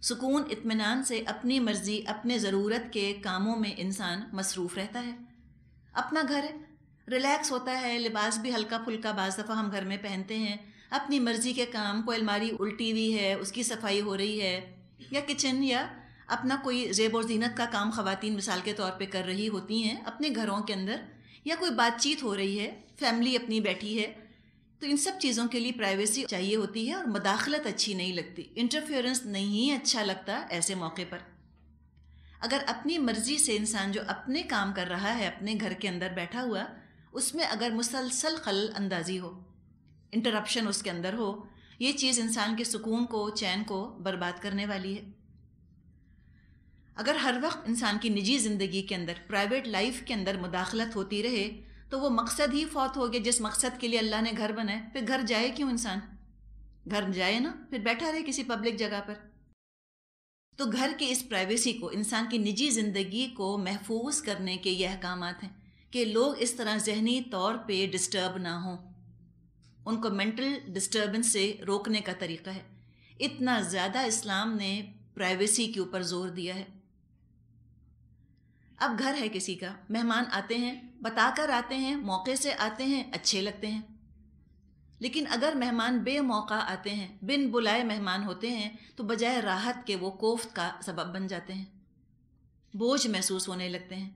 سکون، اطمینان سے اپنی مرضی، اپنے ضرورت کے کاموں میں انسان مصروف رہتا ہے. اپنا گھر ہے، ریلیکس ہوتا ہے، لباس بھی ہلکا پھلکا بعض دفعہ ہم گھر میں پہنتے ہیں، اپنی مرضی کے کام، کوئی الماری الٹی ہوئی ہے اس کی صفائی ہو رہی ہے، یا کچن یا اپنا کوئی زیب و زینت کا کام خواتین مثال کے طور پہ کر رہی ہوتی ہیں اپنے گھروں کے اندر، یا کوئی بات چیت ہو رہی ہے، فیملی اپنی بیٹھی ہے. تو ان سب چیزوں کے لیے پرائیویسی چاہیے ہوتی ہے، اور مداخلت اچھی نہیں لگتی، انٹرفیئرنس نہیں اچھا لگتا ایسے موقع پر. اگر اپنی مرضی سے انسان جو اپنے کام کر رہا ہے اپنے گھر کے اندر بیٹھا ہوا، اس میں اگر مسلسل خلل اندازی ہو، انٹرپشن اس کے اندر ہو، یہ چیز انسان کے سکون کو، چین کو برباد کرنے والی ہے. اگر ہر وقت انسان کی نجی زندگی کے اندر، پرائیویٹ لائف کے اندر مداخلت ہوتی رہے تو وہ مقصد ہی فوت ہو گیا جس مقصد کے لیے اللہ نے گھر بنائے. پھر گھر جائے کیوں انسان؟ گھر جائے نا، پھر بیٹھا رہے کسی پبلک جگہ پر. تو گھر کی اس پرائیویسی کو، انسان کی نجی زندگی کو محفوظ کرنے کے یہ احکامات ہیں کہ لوگ اس طرح ذہنی طور پہ ڈسٹرب نہ ہوں. ان کو مینٹل ڈسٹربنس سے روکنے کا طریقہ ہے. اتنا زیادہ اسلام نے پرائیویسی کے اوپر زور دیا ہے. اب گھر ہے کسی کا، مہمان آتے ہیں، بتا کر آتے ہیں، موقع سے آتے ہیں، اچھے لگتے ہیں. لیکن اگر مہمان بے موقع آتے ہیں، بن بلائے مہمان ہوتے ہیں، تو بجائے راحت کے وہ کوفت کا سبب بن جاتے ہیں، بوجھ محسوس ہونے لگتے ہیں.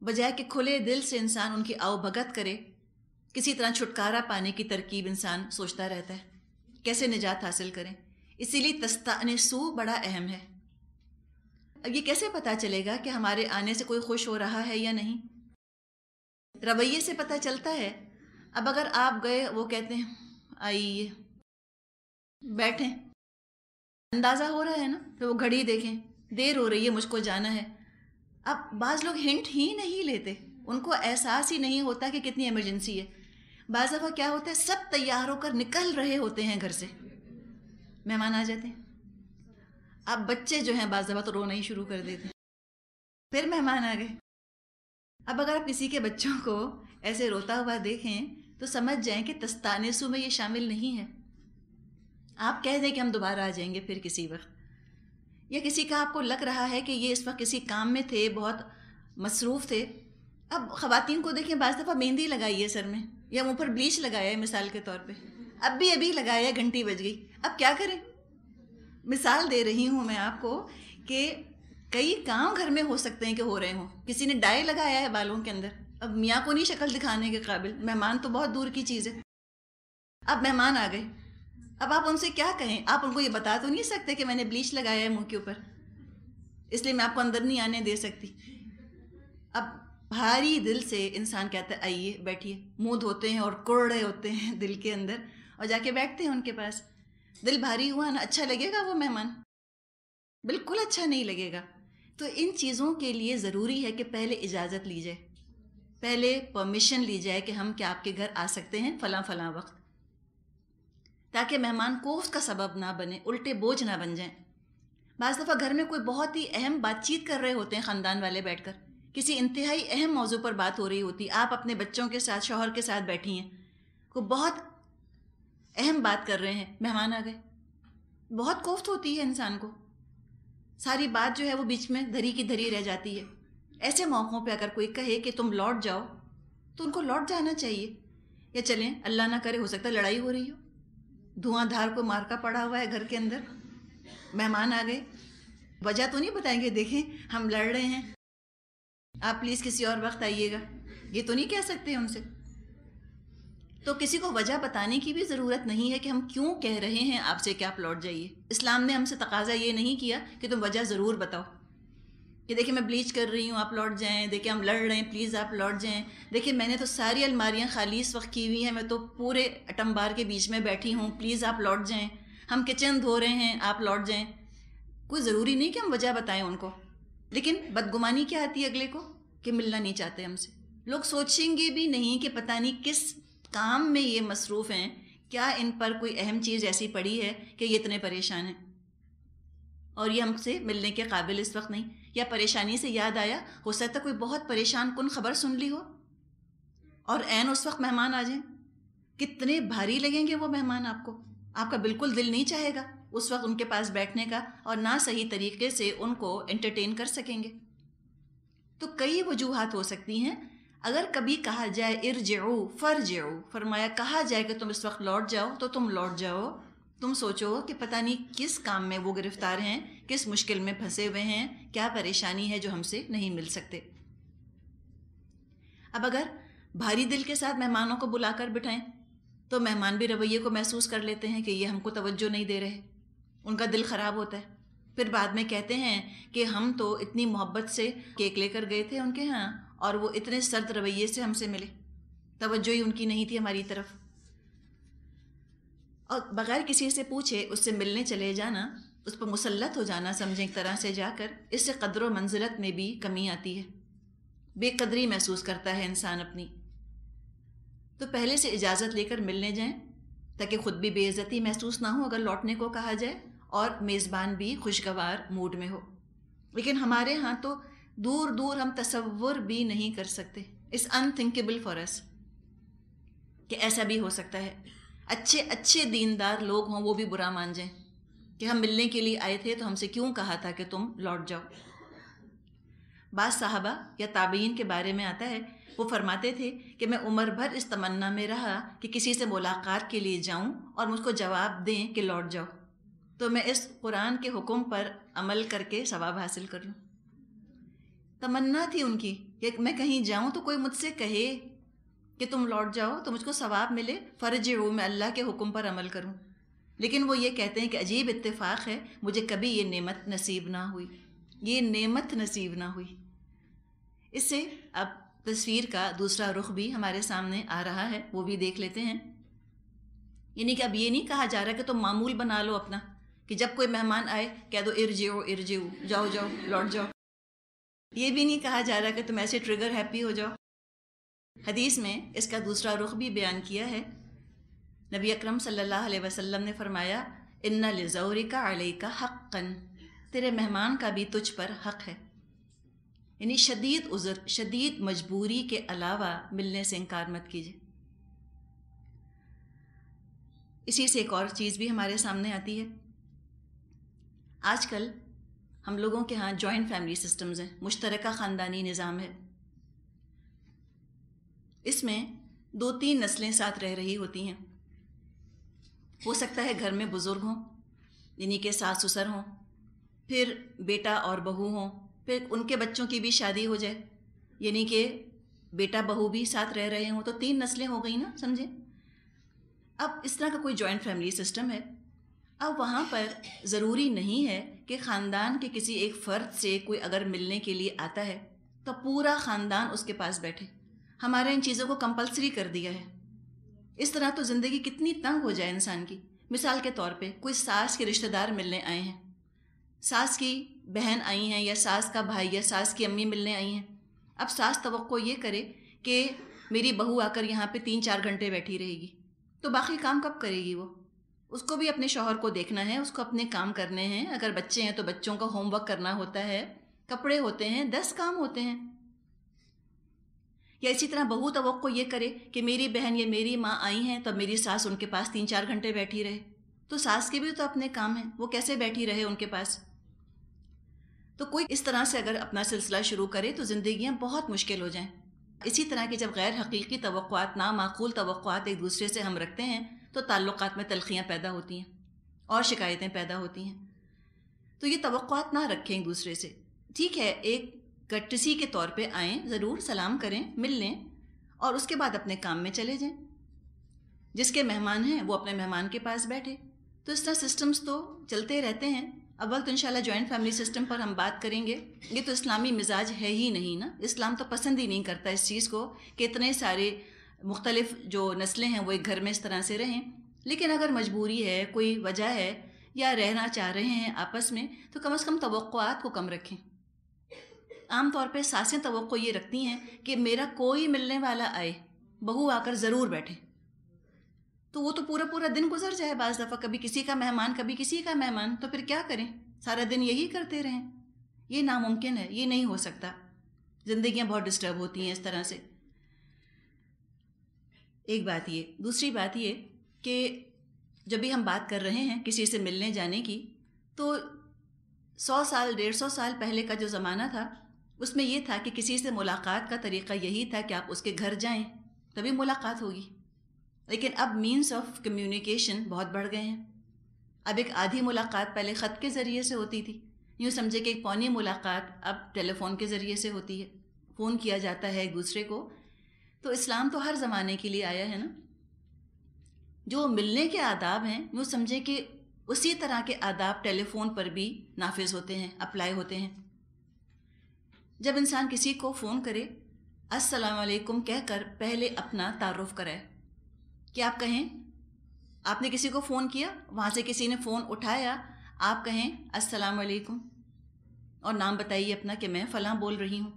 بجائے کہ کھلے دل سے انسان ان کی آؤ بھگت کرے، کسی طرح چھٹکارا پانے کی ترکیب انسان سوچتا رہتا ہے، کیسے نجات حاصل کریں. اسی لیے تستأنسوا بڑا اہم ہے. اب یہ کیسے پتہ چلے گا کہ ہمارے آنے سے کوئی خوش ہو رہا ہے یا نہیں؟ رویے سے پتہ چلتا ہے. اب اگر آپ گئے، وہ کہتے ہیں آئیے بیٹھیں، اندازہ ہو رہا ہے نا، پھر وہ گھڑی دیکھیں، دیر ہو رہی ہے، مجھ کو جانا ہے. اب بعض لوگ ہنٹ ہی نہیں لیتے، ان کو احساس ہی نہیں ہوتا کہ کتنی ایمرجنسی ہے. بعض دفعہ کیا ہوتا ہے، سب تیار ہو کر نکل رہے ہوتے ہیں گھر سے، مہمان آ جاتے ہیں. اب بچے جو ہیں بعض دفعہ تو رونا ہی شروع کر دیتے ہیں، پھر مہمان آ گئے. اب اگر آپ کسی کے بچوں کو ایسے روتا ہوا دیکھیں تو سمجھ جائیں کہ تستانسو میں یہ شامل نہیں ہے. آپ کہہ دیں کہ ہم دوبارہ آ جائیں گے پھر کسی وقت، یا کسی کا آپ کو لگ رہا ہے کہ یہ اس وقت کسی کام میں تھے، بہت مصروف تھے. اب خواتین کو دیکھیں، بعض دفعہ مہندی لگائی ہے سر میں، یا منہ پر بلیچ لگایا ہے مثال کے طور پہ، ابھی لگایا ہے، گھنٹی بج گئی. اب کیا کریں؟ مثال دے رہی ہوں میں آپ کو کہ کئی کام گھر میں ہو سکتے ہیں کہ ہو رہے ہوں. کسی نے ڈائی لگایا ہے بالوں کے اندر، اب میاں کو نہیں شکل دکھانے کے قابل، مہمان تو بہت دور کی چیز ہے. اب مہمان آ گئے، اب آپ ان سے کیا کہیں؟ آپ ان کو یہ بتا تو نہیں سکتے کہ میں نے بلیچ لگایا ہے منہ کے اوپر، اس لیے میں آپ کو اندر نہیں آنے دے سکتی. اب بھاری دل سے انسان کہتا ہے آئیے بیٹھیے، منہ دھوتے ہیں اور کڑ رہے ہوتے ہیں دل کے اندر، اور جا کے بیٹھتے ہیں ان کے پاس. دل بھاری ہوا نا، اچھا لگے گا وہ مہمان؟ بالکل اچھا نہیں لگے گا. تو ان چیزوں کے لیے ضروری ہے کہ پہلے اجازت لی جائے، پہلے پرمیشن لی جائے کہ ہم کیا آپ کے گھر آ سکتے ہیں فلاں فلاں وقت، تاکہ مہمان کو اس کا سبب نہ بنے، الٹے بوجھ نہ بن جائیں. بعض دفعہ گھر میں کوئی بہت ہی اہم بات چیت کر رہے ہوتے ہیں خاندان والے بیٹھ کر، کسی انتہائی اہم موضوع پر بات ہو رہی ہوتی، آپ اپنے بچوں کے ساتھ، شوہر کے ساتھ بیٹھی ہیں، کوئی بہت اہم بات کر رہے ہیں، مہمان آ گئے، بہت کوفت ہوتی ہے انسان کو، ساری بات جو ہے وہ بیچ میں دھری کی دھری رہ جاتی ہے. ایسے موقعوں پہ اگر کوئی کہے کہ تم لوٹ جاؤ تو ان کو لوٹ جانا چاہیے. یا چلیں، اللہ نہ کرے، ہو سکتا ہے لڑائی ہو رہی ہو، دھواں دھار کو مارکا پڑا ہوا ہے گھر کے اندر، مہمان آ گئے، وجہ تو نہیں بتائیں گے دیکھیں ہم لڑ رہے ہیں، آپ پلیز کسی اور وقت آئیے گا، یہ تو نہیں کہہ سکتے ان سے. تو کسی کو وجہ بتانے کی بھی ضرورت نہیں ہے کہ ہم کیوں کہہ رہے ہیں آپ سے کہ آپ لوٹ جائیے. اسلام نے ہم سے تقاضا یہ نہیں کیا کہ تم وجہ ضرور بتاؤ کہ دیکھیں میں بلیچ کر رہی ہوں آپ لوٹ جائیں، دیکھیں ہم لڑ رہے ہیں پلیز آپ لوٹ جائیں، دیکھیں میں نے تو ساری الماریاں خالی اس وقت کی ہوئی ہیں، میں تو پورے اٹم بار کے بیچ میں بیٹھی ہوں، پلیز آپ لوٹ جائیں، ہم کچن دھو رہے ہیں آپ لوٹ جائیں. کوئی ضروری نہیں کہ ہم وجہ بتائیں ان کو. لیکن بدگمانی کیا آتی ہے اگلے کو کہ ملنا نہیں چاہتے ہم سے. لوگ سوچیں گے بھی نہیں کہ پتہ نہیں کس کام میں یہ مصروف ہیں، کیا ان پر کوئی اہم چیز ایسی پڑی ہے کہ یہ اتنے پریشان ہیں اور یہ ہم سے ملنے کے قابل اس وقت نہیں. یا پریشانی سے یاد آیا، ہو سکتا ہے کوئی بہت پریشان کن خبر سن لی ہو اور عین اس وقت مہمان آ جائیں. کتنے بھاری لگیں گے وہ مہمان آپ کو. آپ کا بالکل دل نہیں چاہے گا اس وقت ان کے پاس بیٹھنے کا اور نہ صحیح طریقے سے ان کو انٹرٹین کر سکیں گے. تو کئی وجوہات ہو سکتی ہیں. اگر کبھی کہا جائے ارجعو فرجعو، فرمایا کہا جائے کہ تم اس وقت لوٹ جاؤ تو تم لوٹ جاؤ. تم سوچو کہ پتہ نہیں کس کام میں وہ گرفتار ہیں، کس مشکل میں پھنسے ہوئے ہیں، کیا پریشانی ہے جو ہم سے نہیں مل سکتے. اب اگر بھاری دل کے ساتھ مہمانوں کو بلا کر بٹھائیں تو مہمان بھی رویے کو محسوس کر لیتے ہیں کہ یہ ہم کو توجہ نہیں دے رہے، ان کا دل خراب ہوتا ہے. پھر بعد میں کہتے ہیں کہ ہم تو اتنی محبت سے کیک لے کر گئے تھے ان کے ہاں اور وہ اتنے سرد رویے سے ہم سے ملے، توجہ ہی ان کی نہیں تھی ہماری طرف. اور بغیر کسی سے پوچھے اس سے ملنے چلے جانا، اس پر مسلط ہو جانا سمجھیں ایک طرح سے جا کر، اس سے قدر و منزلت میں بھی کمی آتی ہے، بے قدری محسوس کرتا ہے انسان اپنی. تو پہلے سے اجازت لے کر ملنے جائیں تاکہ خود بھی بے عزتی محسوس نہ ہو اگر لوٹنے کو کہا جائے اور میزبان بھی خوشگوار موڈ میں ہو. لیکن ہمارے ہاں تو دور دور ہم تصور بھی نہیں کر سکتے. اٹس انتھنکیبل فار اس کہ ایسا بھی ہو سکتا ہے. اچھے اچھے دیندار لوگ ہوں وہ بھی برا مان جائیں کہ ہم ملنے کے لیے آئے تھے تو ہم سے کیوں کہا تھا کہ تم لوٹ جاؤ. بعض صحابہ یا تابعین کے بارے میں آتا ہے، وہ فرماتے تھے کہ میں عمر بھر اس تمنا میں رہا کہ کسی سے ملاقات کے لیے جاؤں اور مجھ کو جواب دیں کہ لوٹ جاؤ تو میں اس قرآن کے حکم پر عمل کر کے ثواب حاصل کر لوں. تمنا تھی ان کی کہ میں کہیں جاؤں تو کوئی مجھ سے کہے کہ تم لوٹ جاؤ تو مجھ کو ثواب ملے، فرجعو میں اللہ کے حکم پر عمل کروں. لیکن وہ یہ کہتے ہیں کہ عجیب اتفاق ہے، مجھے کبھی یہ نعمت نصیب نہ ہوئی، یہ نعمت نصیب نہ ہوئی. اس سے اب تصویر کا دوسرا رخ بھی ہمارے سامنے آ رہا ہے، وہ بھی دیکھ لیتے ہیں. یعنی کہ اب یہ نہیں کہا جا رہا کہ تم معمول بنا لو اپنا کہ جب کوئی مہمان آئے کہہ دو ارجعو ارجعو، جاؤ جاؤ لوٹ جاؤ. یہ بھی نہیں کہا جا رہا کہ تم ایسے ٹریگر ہیپی ہو جاؤ. حدیث میں اس کا دوسرا رخ بھی بیان کیا ہے. نبی اکرم صلی اللہ علیہ وسلم نے فرمایا ان لزورک علیک حقا، تیرے مہمان کا بھی تجھ پر حق ہے. یعنی شدید عذر، شدید مجبوری کے علاوہ ملنے سے انکار مت کیجیے. اسی سے ایک اور چیز بھی ہمارے سامنے آتی ہے. آج کل ہم لوگوں کے ہاں جوائنٹ فیملی سسٹمز ہیں، مشترکہ خاندانی نظام ہے. اس میں 2-3 نسلیں ساتھ رہ رہی ہوتی ہیں. ہو سکتا ہے گھر میں بزرگ ہوں، یعنی کہ ساس سسر ہوں، پھر بیٹا اور بہو ہوں، پھر ان کے بچوں کی بھی شادی ہو جائے، یعنی کہ بیٹا بہو بھی ساتھ رہ رہے ہوں، تو 3 نسلیں ہو گئی نا، سمجھیں. اب اس طرح کا کوئی جوائنٹ فیملی سسٹم ہے. اب وہاں پر ضروری نہیں ہے کہ خاندان کے کسی ایک فرد سے کوئی اگر ملنے کے لیے آتا ہے تو پورا خاندان اس کے پاس بیٹھے. ہمارے ان چیزوں کو کمپلسری کر دیا ہے. اس طرح تو زندگی کتنی تنگ ہو جائے انسان کی. مثال کے طور پہ کوئی ساس کے رشتہ دار ملنے آئے ہیں، ساس کی بہن آئی ہیں یا ساس کا بھائی یا ساس کی امی ملنے آئی ہیں. اب ساس توقع یہ کرے کہ میری بہو آ کر یہاں پہ 3-4 گھنٹے بیٹھی رہے گی، تو باقی کام کب کرے گی وہ؟ اس کو بھی اپنے شوہر کو دیکھنا ہے، اس کو اپنے کام کرنے ہیں. اگر بچے ہیں تو بچوں کا ہوم ورک کرنا ہوتا ہے، کپڑے ہوتے ہیں، 10 کام ہوتے ہیں. یا اسی طرح بہو توقع یہ کرے کہ میری بہن یا میری ماں آئی ہیں تو میری ساس ان کے پاس 3-4 گھنٹے بیٹھی رہے، تو ساس کے بھی تو اپنے کام ہیں، وہ کیسے بیٹھی رہے ان کے پاس؟ تو کوئی اس طرح سے اگر اپنا سلسلہ شروع کرے تو زندگیاں بہت مشکل ہو جائیں. اسی طرح کی جب غیر حقیقی توقعات، نامعقول توقعات ایک دوسرے سے ہم رکھتے ہیں تو تعلقات میں تلخیاں پیدا ہوتی ہیں اور شکایتیں پیدا ہوتی ہیں. تو یہ توقعات نہ رکھیں ایک دوسرے سے. ٹھیک ہے، ایک کٹسی کے طور پہ آئیں، ضرور سلام کریں، مل لیں اور اس کے بعد اپنے کام میں چلے جائیں. جس کے مہمان ہیں وہ اپنے مہمان کے پاس بیٹھے. تو اس طرح سسٹمز تو چلتے رہتے ہیں. اول تو انشاءاللہ جوائنٹ فیملی سسٹم پر ہم بات کریں گے. یہ تو اسلامی مزاج ہے ہی نہیں نا. اسلام تو پسند ہی نہیں کرتا اس چیز کو کہ اتنے سارے مختلف جو نسلیں ہیں وہ ایک گھر میں اس طرح سے رہیں. لیکن اگر مجبوری ہے, کوئی وجہ ہے, یا رہنا چاہ رہے ہیں آپس میں, تو کم از کم توقعات کو کم رکھیں. عام طور پہ ساسیں توقع یہ رکھتی ہیں کہ میرا کوئی ملنے والا آئے, بہو آ کر ضرور بیٹھے. تو وہ تو پورا دن گزر جائے بعض دفعہ, کبھی کسی کا مہمان کبھی کسی کا مہمان, تو پھر کیا کریں؟ سارا دن یہی کرتے رہیں. یہ ناممکن ہے, یہ نہیں ہو سکتا. زندگیاں بہت ڈسٹرب ہوتی ہیں اس طرح سے. ایک بات یہ. دوسری بات یہ کہ جب بھی ہم بات کر رہے ہیں کسی سے ملنے جانے کی, تو 100 سال 150 سال پہلے کا جو زمانہ تھا اس میں یہ تھا کہ کسی سے ملاقات کا طریقہ یہی تھا کہ آپ اس کے گھر جائیں تبھی ملاقات ہوگی. لیکن اب مینس آف کمیونیکیشن بہت بڑھ گئے ہیں. اب ایک آدھی ملاقات پہلے خط کے ذریعے سے ہوتی تھی, یوں سمجھے کہ ایک پونی ملاقات اب ٹیلی فون کے ذریعے سے ہوتی ہے, فون کیا جاتا ہے ایک دوسرے کو. تو اسلام تو ہر زمانے کے لیے آیا ہے نا. جو ملنے کے آداب ہیں یوں سمجھے کہ اسی طرح کے آداب ٹیلی فون پر بھی نافذ ہوتے ہیں, اپلائی ہوتے ہیں. جب انسان کسی کو فون کرے, السلام علیکم کہہ کر پہلے اپنا تعارف کرائے. کہ آپ کہیں آپ نے کسی کو فون کیا, وہاں سے کسی نے فون اٹھایا, آپ کہیں السلام علیکم اور نام بتائیے اپنا کہ میں فلاں بول رہی ہوں.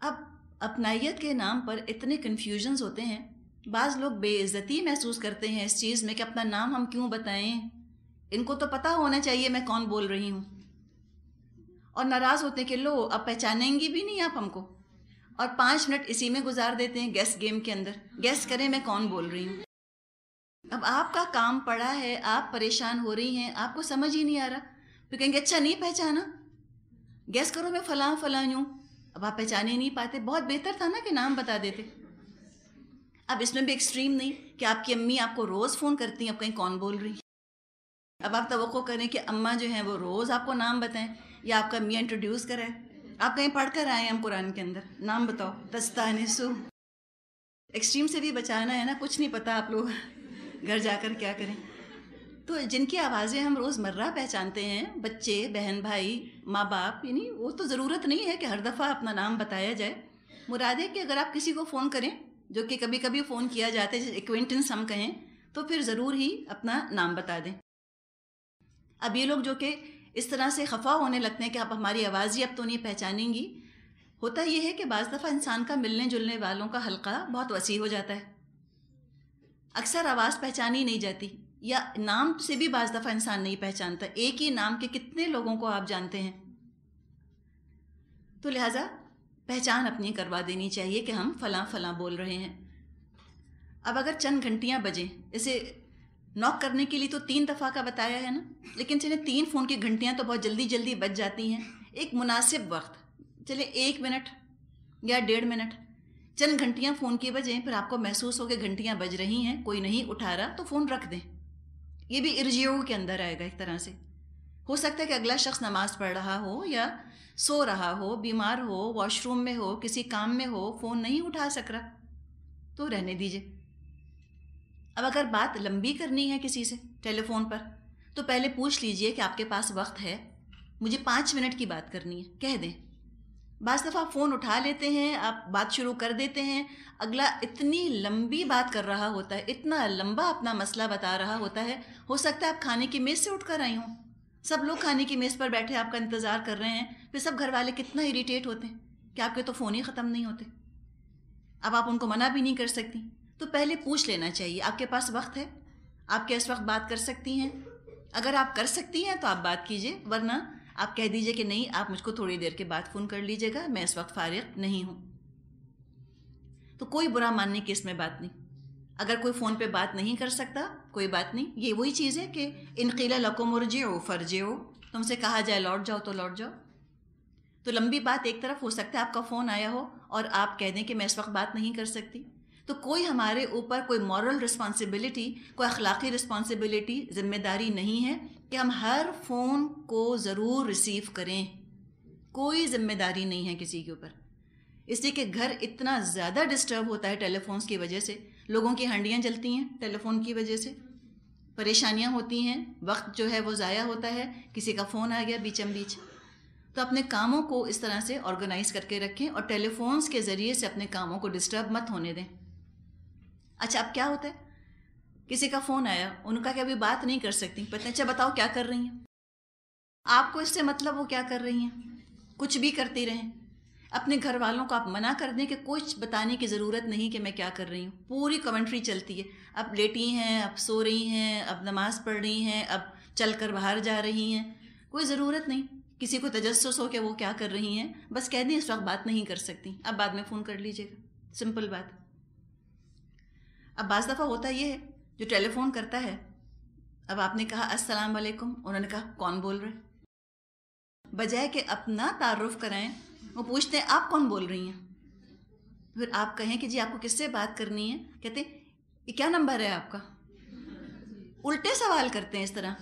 اب اپنائیت کے نام پر اتنے کنفیوژنز ہوتے ہیں. بعض لوگ بے عزتی محسوس کرتے ہیں اس چیز میں کہ اپنا نام ہم کیوں بتائیں, ان کو تو پتہ ہونا چاہیے میں کون بول رہی ہوں. اور ناراض ہوتے ہیں کہ لو اب پہچانیں گی بھی نہیں آپ ہم کو, اور 5 منٹ اسی میں گزار دیتے ہیں گیس گیم کے اندر. گیس کریں میں کون بول رہی ہوں. اب آپ کا کام پڑا ہے, آپ پریشان ہو رہی ہیں, آپ کو سمجھ ہی نہیں آ رہا, پھر کہیں گے اچھا نہیں پہچانا, گیس کرو میں فلاں فلاں ہوں. اب آپ پہچانے نہیں پاتے, بہت بہتر تھا نا کہ نام بتا دیتے. اب اس میں بھی ایکسٹریم نہیں کہ آپ کی امی آپ کو روز فون کرتی ہیں, اب کہیں کون بول رہی ہیں. اب آپ توقع کریں کہ اماں جو ہیں وہ روز آپ کو نام بتائیں, یا آپ کا میاں انٹروڈیوس کرائے. آپ کہیں پڑھ کر آئے ہیں ہم قرآن کے اندر, نام بتاؤ, تستانسو. ایکسٹریم سے بھی بچانا ہے نا, کچھ نہیں پتہ آپ لوگ گھر جا کر کیا کریں. تو جن کی آوازیں ہم روز مرہ پہچانتے ہیں, بچے, بہن بھائی, ماں باپ, یعنی وہ تو ضرورت نہیں ہے کہ ہر دفعہ اپنا نام بتایا جائے. مراد ہے کہ اگر آپ کسی کو فون کریں, جو کہ کبھی کبھی فون کیا جاتا ہے, ایکوینٹنس ہم کہیں, تو پھر ضرور ہی اپنا نام بتا دیں. اب یہ لوگ جو کہ اس طرح سے خفا ہونے لگتے ہیں کہ آپ ہماری آواز ہی اب تو نہیں پہچانیں گی, ہوتا یہ ہے کہ بعض دفعہ انسان کا ملنے جلنے والوں کا حلقہ بہت وسیع ہو جاتا ہے. اکثر آواز پہچانی نہیں جاتی, یا نام سے بھی بعض دفعہ انسان نہیں پہچانتا. ایک ہی نام کے کتنے لوگوں کو آپ جانتے ہیں. تو لہٰذا پہچان اپنی کروا دینی چاہیے کہ ہم فلاں فلاں بول رہے ہیں. اب اگر چند گھنٹیاں بجیں, اسے نوک کرنے کے لیے تو 3 دفعہ کا بتایا ہے نا, لیکن چلے 3 فون کی گھنٹیاں تو بہت جلدی جلدی بج جاتی ہیں. ایک مناسب وقت, چلے 1 منٹ یا 1.5 منٹ, چند گھنٹیاں فون کی بجیں, پھر آپ کو محسوس ہو کہ گھنٹیاں بج رہی ہیں, کوئی نہیں اٹھا رہا, تو فون رکھ دیں. یہ بھی ارجیو کے اندر آئے گا ایک طرح سے. ہو سکتا ہے کہ اگلا شخص نماز پڑھ رہا ہو, یا سو رہا ہو, بیمار ہو, واش روم میں ہو, کسی کام میں ہو, فون نہیں اٹھا سک رہا, تو رہنے دیجئے. اب اگر بات لمبی کرنی ہے کسی سے ٹیلی فون پر, تو پہلے پوچھ لیجئے کہ آپ کے پاس وقت ہے, مجھے 5 منٹ کی بات کرنی ہے, کہہ دیں. بعض دفعہ فون اٹھا لیتے ہیں, آپ بات شروع کر دیتے ہیں, اگلا اتنی لمبی بات کر رہا ہوتا ہے, اتنا لمبا اپنا مسئلہ بتا رہا ہوتا ہے. ہو سکتا ہے آپ کھانے کی میز سے اٹھ کر آئی ہوں, سب لوگ کھانے کی میز پر بیٹھے آپ کا انتظار کر رہے ہیں, پھر سب گھر والے کتنا اریٹیٹ ہوتے ہیں کہ آپ کے تو فون ہی ختم نہیں ہوتے. اب آپ ان کو منع بھی نہیں کر سکتی, تو پہلے پوچھ لینا چاہیے آپ کے پاس وقت ہے, آپ کیا اس وقت بات کر سکتی ہیں. اگر آپ کر سکتی ہیں تو آپ بات کیجئے, ورنہ آپ کہہ دیجئے کہ نہیں, آپ مجھ کو تھوڑی دیر کے بعد فون کر لیجئے گا, میں اس وقت فارغ نہیں ہوں. تو کوئی برا ماننے کی اس میں بات نہیں. اگر کوئی فون پہ بات نہیں کر سکتا, کوئی بات نہیں. یہ وہی چیز ہے کہ ان قیل لکم ارجعوا فرجعوا, تم سے کہا جائے لوٹ جاؤ تو لوٹ جاؤ. تو لمبی بات ایک طرف, ہو سکتا ہے آپ کا فون آیا ہو اور آپ کہہ دیں کہ میں اس وقت بات نہیں کر سکتی, تو کوئی ہمارے اوپر کوئی مورل رسپانسبلٹی, کوئی اخلاقی رسپانسبلٹی, ذمہ داری نہیں ہے کہ ہم ہر فون کو ضرور ریسیو کریں. کوئی ذمہ داری نہیں ہے کسی کے اوپر. اس لیے کہ گھر اتنا زیادہ ڈسٹرب ہوتا ہے ٹیلی فونس کی وجہ سے, لوگوں کی ہنڈیاں جلتی ہیں ٹیلی فون کی وجہ سے، پریشانیاں ہوتی ہیں، وقت جو ہے وہ ضائع ہوتا ہے، کسی کا فون آ گیا بیچم بیچ۔ تو اپنے کاموں کو اس طرح سے آرگنائز کر کے رکھیں اور ٹیلی فونز کے ذریعے سے اپنے کاموں کو ڈسٹرب مت ہونے دیں۔ اچھا اب کیا ہوتا ہے، کسی کا فون آیا، ان کا کہ ابھی بات نہیں کر سکتی، پتہ اچھا بتاؤ کیا کر رہی ہیں، آپ کو اس سے مطلب وہ کیا کر رہی ہیں، کچھ بھی کرتی رہیں۔ اپنے گھر والوں کو آپ منع کر دیں کہ کچھ بتانے کی ضرورت نہیں کہ میں کیا کر رہی ہوں، پوری کمنٹری چلتی ہے، اب لیٹی ہیں، اب سو رہی ہیں، اب نماز پڑھ رہی ہیں، اب چل کر باہر جا رہی ہیں، کوئی ضرورت نہیں کسی کو تجسس ہو کہ وہ کیا کر رہی ہیں، بس کہہ دیں اس وقت بات نہیں کر سکتی، اب بعد میں فون کر لیجیے گا، سمپل بات۔ اب بعض دفعہ ہوتا یہ ہے جو ٹیلی فون کرتا ہے، اب آپ نے کہا السلام علیکم، انہوں نے کہا کون بول رہے، بجائے کہ اپنا تعارف کرائیں وہ پوچھتے ہیں آپ کون بول رہی ہیں، پھر آپ کہیں کہ جی آپ کو کس سے بات کرنی ہے، کہتے ہیں یہ کیا نمبر ہے آپ کا، الٹے سوال کرتے ہیں اس طرح۔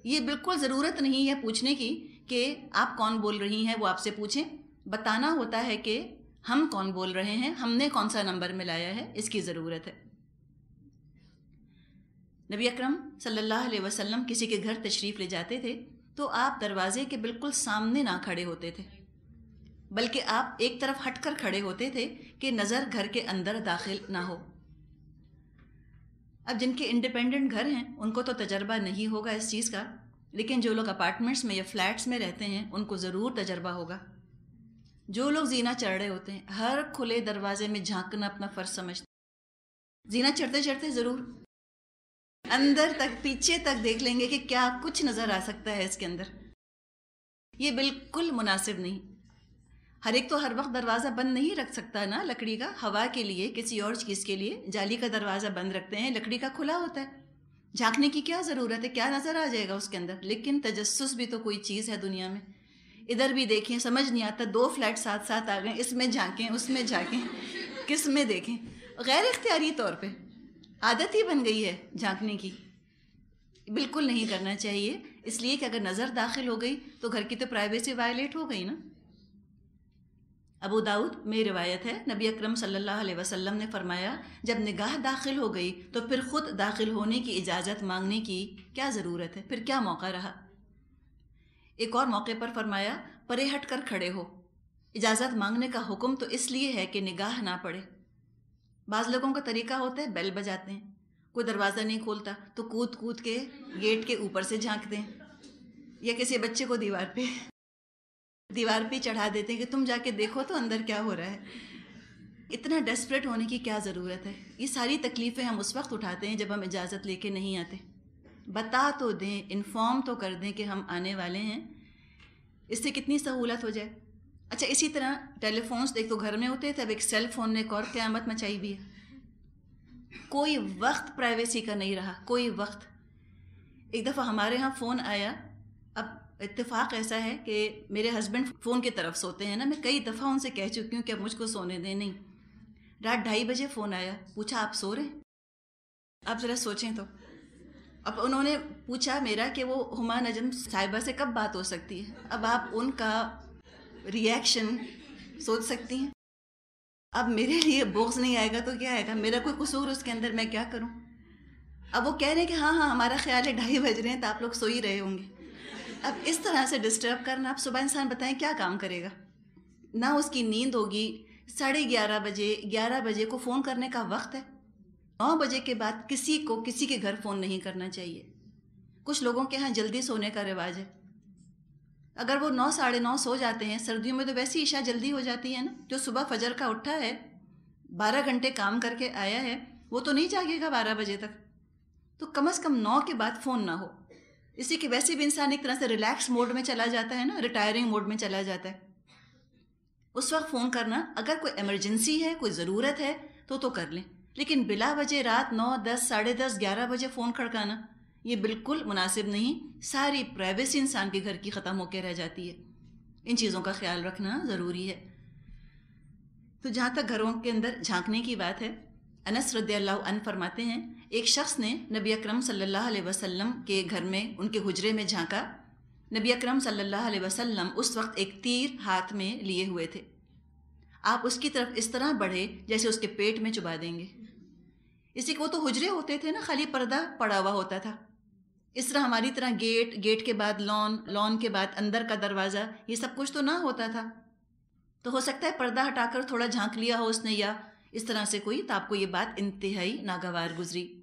یہ بالکل ضرورت نہیں ہے پوچھنے کی کہ آپ کون بول رہی ہیں، وہ آپ سے پوچھیں، بتانا ہوتا ہے کہ ہم کون بول رہے ہیں، ہم نے کون سا نمبر ملایا ہے، اس کی ضرورت ہے۔ نبی اکرم صلی اللہ علیہ وسلم کسی کے گھر تشریف لے جاتے تھے تو آپ دروازے کے بالکل سامنے نہ کھڑے ہوتے تھے، بلکہ آپ ایک طرف ہٹ کر کھڑے ہوتے تھے کہ نظر گھر کے اندر داخل نہ ہو۔ اب جن کے انڈیپینڈنٹ گھر ہیں ان کو تو تجربہ نہیں ہوگا اس چیز کا، لیکن جو لوگ اپارٹمنٹس میں یا فلیٹس میں رہتے ہیں ان کو ضرور تجربہ ہوگا۔ جو لوگ زینہ چڑھ رہے ہوتے ہیں ہر کھلے دروازے میں جھانکنا اپنا فرض سمجھتے ہیں، زینہ چڑھتے چڑھتے ضرور اندر تک پیچھے تک دیکھ لیں گے کہ کیا کچھ نظر آ سکتا ہے اس کے اندر۔ یہ بالکل مناسب نہیں۔ ہر ایک تو ہر وقت دروازہ بند نہیں رکھ سکتا نا، لکڑی کا ہوا کے لیے کسی اور چیز کے لیے جالی کا دروازہ بند رکھتے ہیں، لکڑی کا کھلا ہوتا ہے، جھانکنے کی کیا ضرورت ہے، کیا نظر آ جائے گا اس کے اندر۔ لیکن تجسس بھی تو کوئی چیز ہے دنیا میں، ادھر بھی دیکھیں سمجھ نہیں آتا، 2 فلیٹ ساتھ ساتھ آ گئے، اس میں جھانکیں اس میں جھانکیں، کس میں دیکھیں، غیر اختیاری طور پہ عادت ہی بن گئی ہے جھانکنے کی۔ بالکل نہیں کرنا چاہیے، اس لیے کہ اگر نظر داخل ہو گئی تو گھر کی تو پرائیویسی وائلیٹ ہو گئی نا۔ ابو داؤد میں روایت ہے نبی اکرم صلی اللہ علیہ وسلم نے فرمایا جب نگاہ داخل ہو گئی تو پھر خود داخل ہونے کی اجازت مانگنے کی کیا ضرورت ہے، پھر کیا موقع رہا۔ ایک اور موقع پر فرمایا پرے ہٹ کر کھڑے ہو، اجازت مانگنے کا حکم تو اس لیے ہے کہ نگاہ نہ پڑے۔ بعض لوگوں کا طریقہ ہوتا ہے بیل بجاتے ہیں، کوئی دروازہ نہیں کھولتا تو کود کود کے گیٹ کے اوپر سے جھانکتے ہیں، یا کسی بچے کو دیوار پہ چڑھا دیتے ہیں کہ تم جا کے دیکھو تو اندر کیا ہو رہا ہے۔ اتنا ڈیسپریٹ ہونے کی کیا ضرورت ہے؟ یہ ساری تکلیفیں ہم اس وقت اٹھاتے ہیں جب ہم اجازت لے کے نہیں آتے۔ بتا تو دیں، انفارم تو کر دیں کہ ہم آنے والے ہیں، اس سے کتنی سہولت ہو جائے۔ اچھا اسی طرح ٹیلی فونس ایک تو گھر میں ہوتے تھے، اب ایک سیل فون نے ایک اور قیامت مچائی بھی ہے، کوئی وقت پرائیویسی کا نہیں رہا، کوئی وقت۔ ایک دفعہ ہمارے ہاں فون آیا، اب اتفاق ایسا ہے کہ میرے ہسبینڈ فون کی طرف سوتے ہیں نا، میں کئی دفعہ ان سے کہہ چکی ہوں کہ اب مجھ کو سونے دیں، نہیں۔ رات 2:30 بجے فون آیا، پوچھا آپ سو رہے ہیں؟ آپ ذرا سوچیں تو۔ اب انہوں نے پوچھا میرا کہ وہ ہما نجم صاحبہ سے کب بات ہو سکتی ہے، اب آپ ان کا ریئیکشن سوچ سکتی ہیں۔ اب میرے لیے بغض نہیں آئے گا تو کیا آئے گا، میرا کوئی قصور اس کے اندر، میں کیا کروں۔ اب وہ کہہ رہے ہیں کہ ہاں ہمارا خیال ہے 2:30 بج رہے ہیں تو آپ لوگ سو ہی رہے ہوں گے۔ اب اس طرح سے ڈسٹرب کرنا، اب صبح انسان بتائیں کیا کام کرے گا، نہ اس کی نیند ہوگی۔ 11:30 بجے 11 بجے کو فون کرنے کا وقت ہے، 9 بجے کے بعد کسی کو کسی کے گھر فون نہیں کرنا چاہیے۔ کچھ لوگوں کے ہاں جلدی سونے کا رواج ہے، اگر وہ 9 ساڑھے 9 سو جاتے ہیں، سردیوں میں تو ویسی عشاء جلدی ہو جاتی ہے نا، جو صبح فجر کا اٹھا ہے 12 گھنٹے کام کر کے آیا ہے وہ تو نہیں جاگے گا 12 بجے تک، تو کم از کم 9 کے بعد فون نہ ہو۔ اسی کہ ویسے بھی انسان ایک طرح سے ریلیکس موڈ میں چلا جاتا ہے نا، ریٹائرنگ موڈ میں چلا جاتا ہے، اس وقت فون کرنا اگر کوئی ایمرجنسی ہے، کوئی ضرورت ہے تو کر لیں، لیکن بلا وجہ رات 9 10 ساڑھے 10 11 بجے فون کھڑکانا یہ بالکل مناسب نہیں، ساری پرائیویسی انسان کے گھر کی ختم ہو کے رہ جاتی ہے۔ ان چیزوں کا خیال رکھنا ضروری ہے۔ تو جہاں تک گھروں کے اندر جھانکنے کی بات ہے، انس رضی اللہ عنہ فرماتے ہیں ایک شخص نے نبی اکرم صلی اللہ علیہ وسلم کے گھر میں ان کے حجرے میں جھانکا۔ نبی اکرم صلی اللہ علیہ وسلم اس وقت ایک تیر ہاتھ میں لیے ہوئے تھے، آپ اس کی طرف اس طرح بڑھے جیسے اس کے پیٹ میں چبا دیں گے، اسی کو تو حجرے ہوتے تھے نا، خالی پردہ پڑا ہوا ہوتا تھا. اس طرح ہماری طرح گیٹ کے بعد لان کے بعد اندر کا دروازہ، یہ سب کچھ تو نہ ہوتا تھا. تو ہو سکتا ہے پردہ ہٹا کر تھوڑا جھانک لیا ہو اس نے، یا اس طرح سے کوئی، تو آپ کو یہ بات انتہائی ناگوار گزری.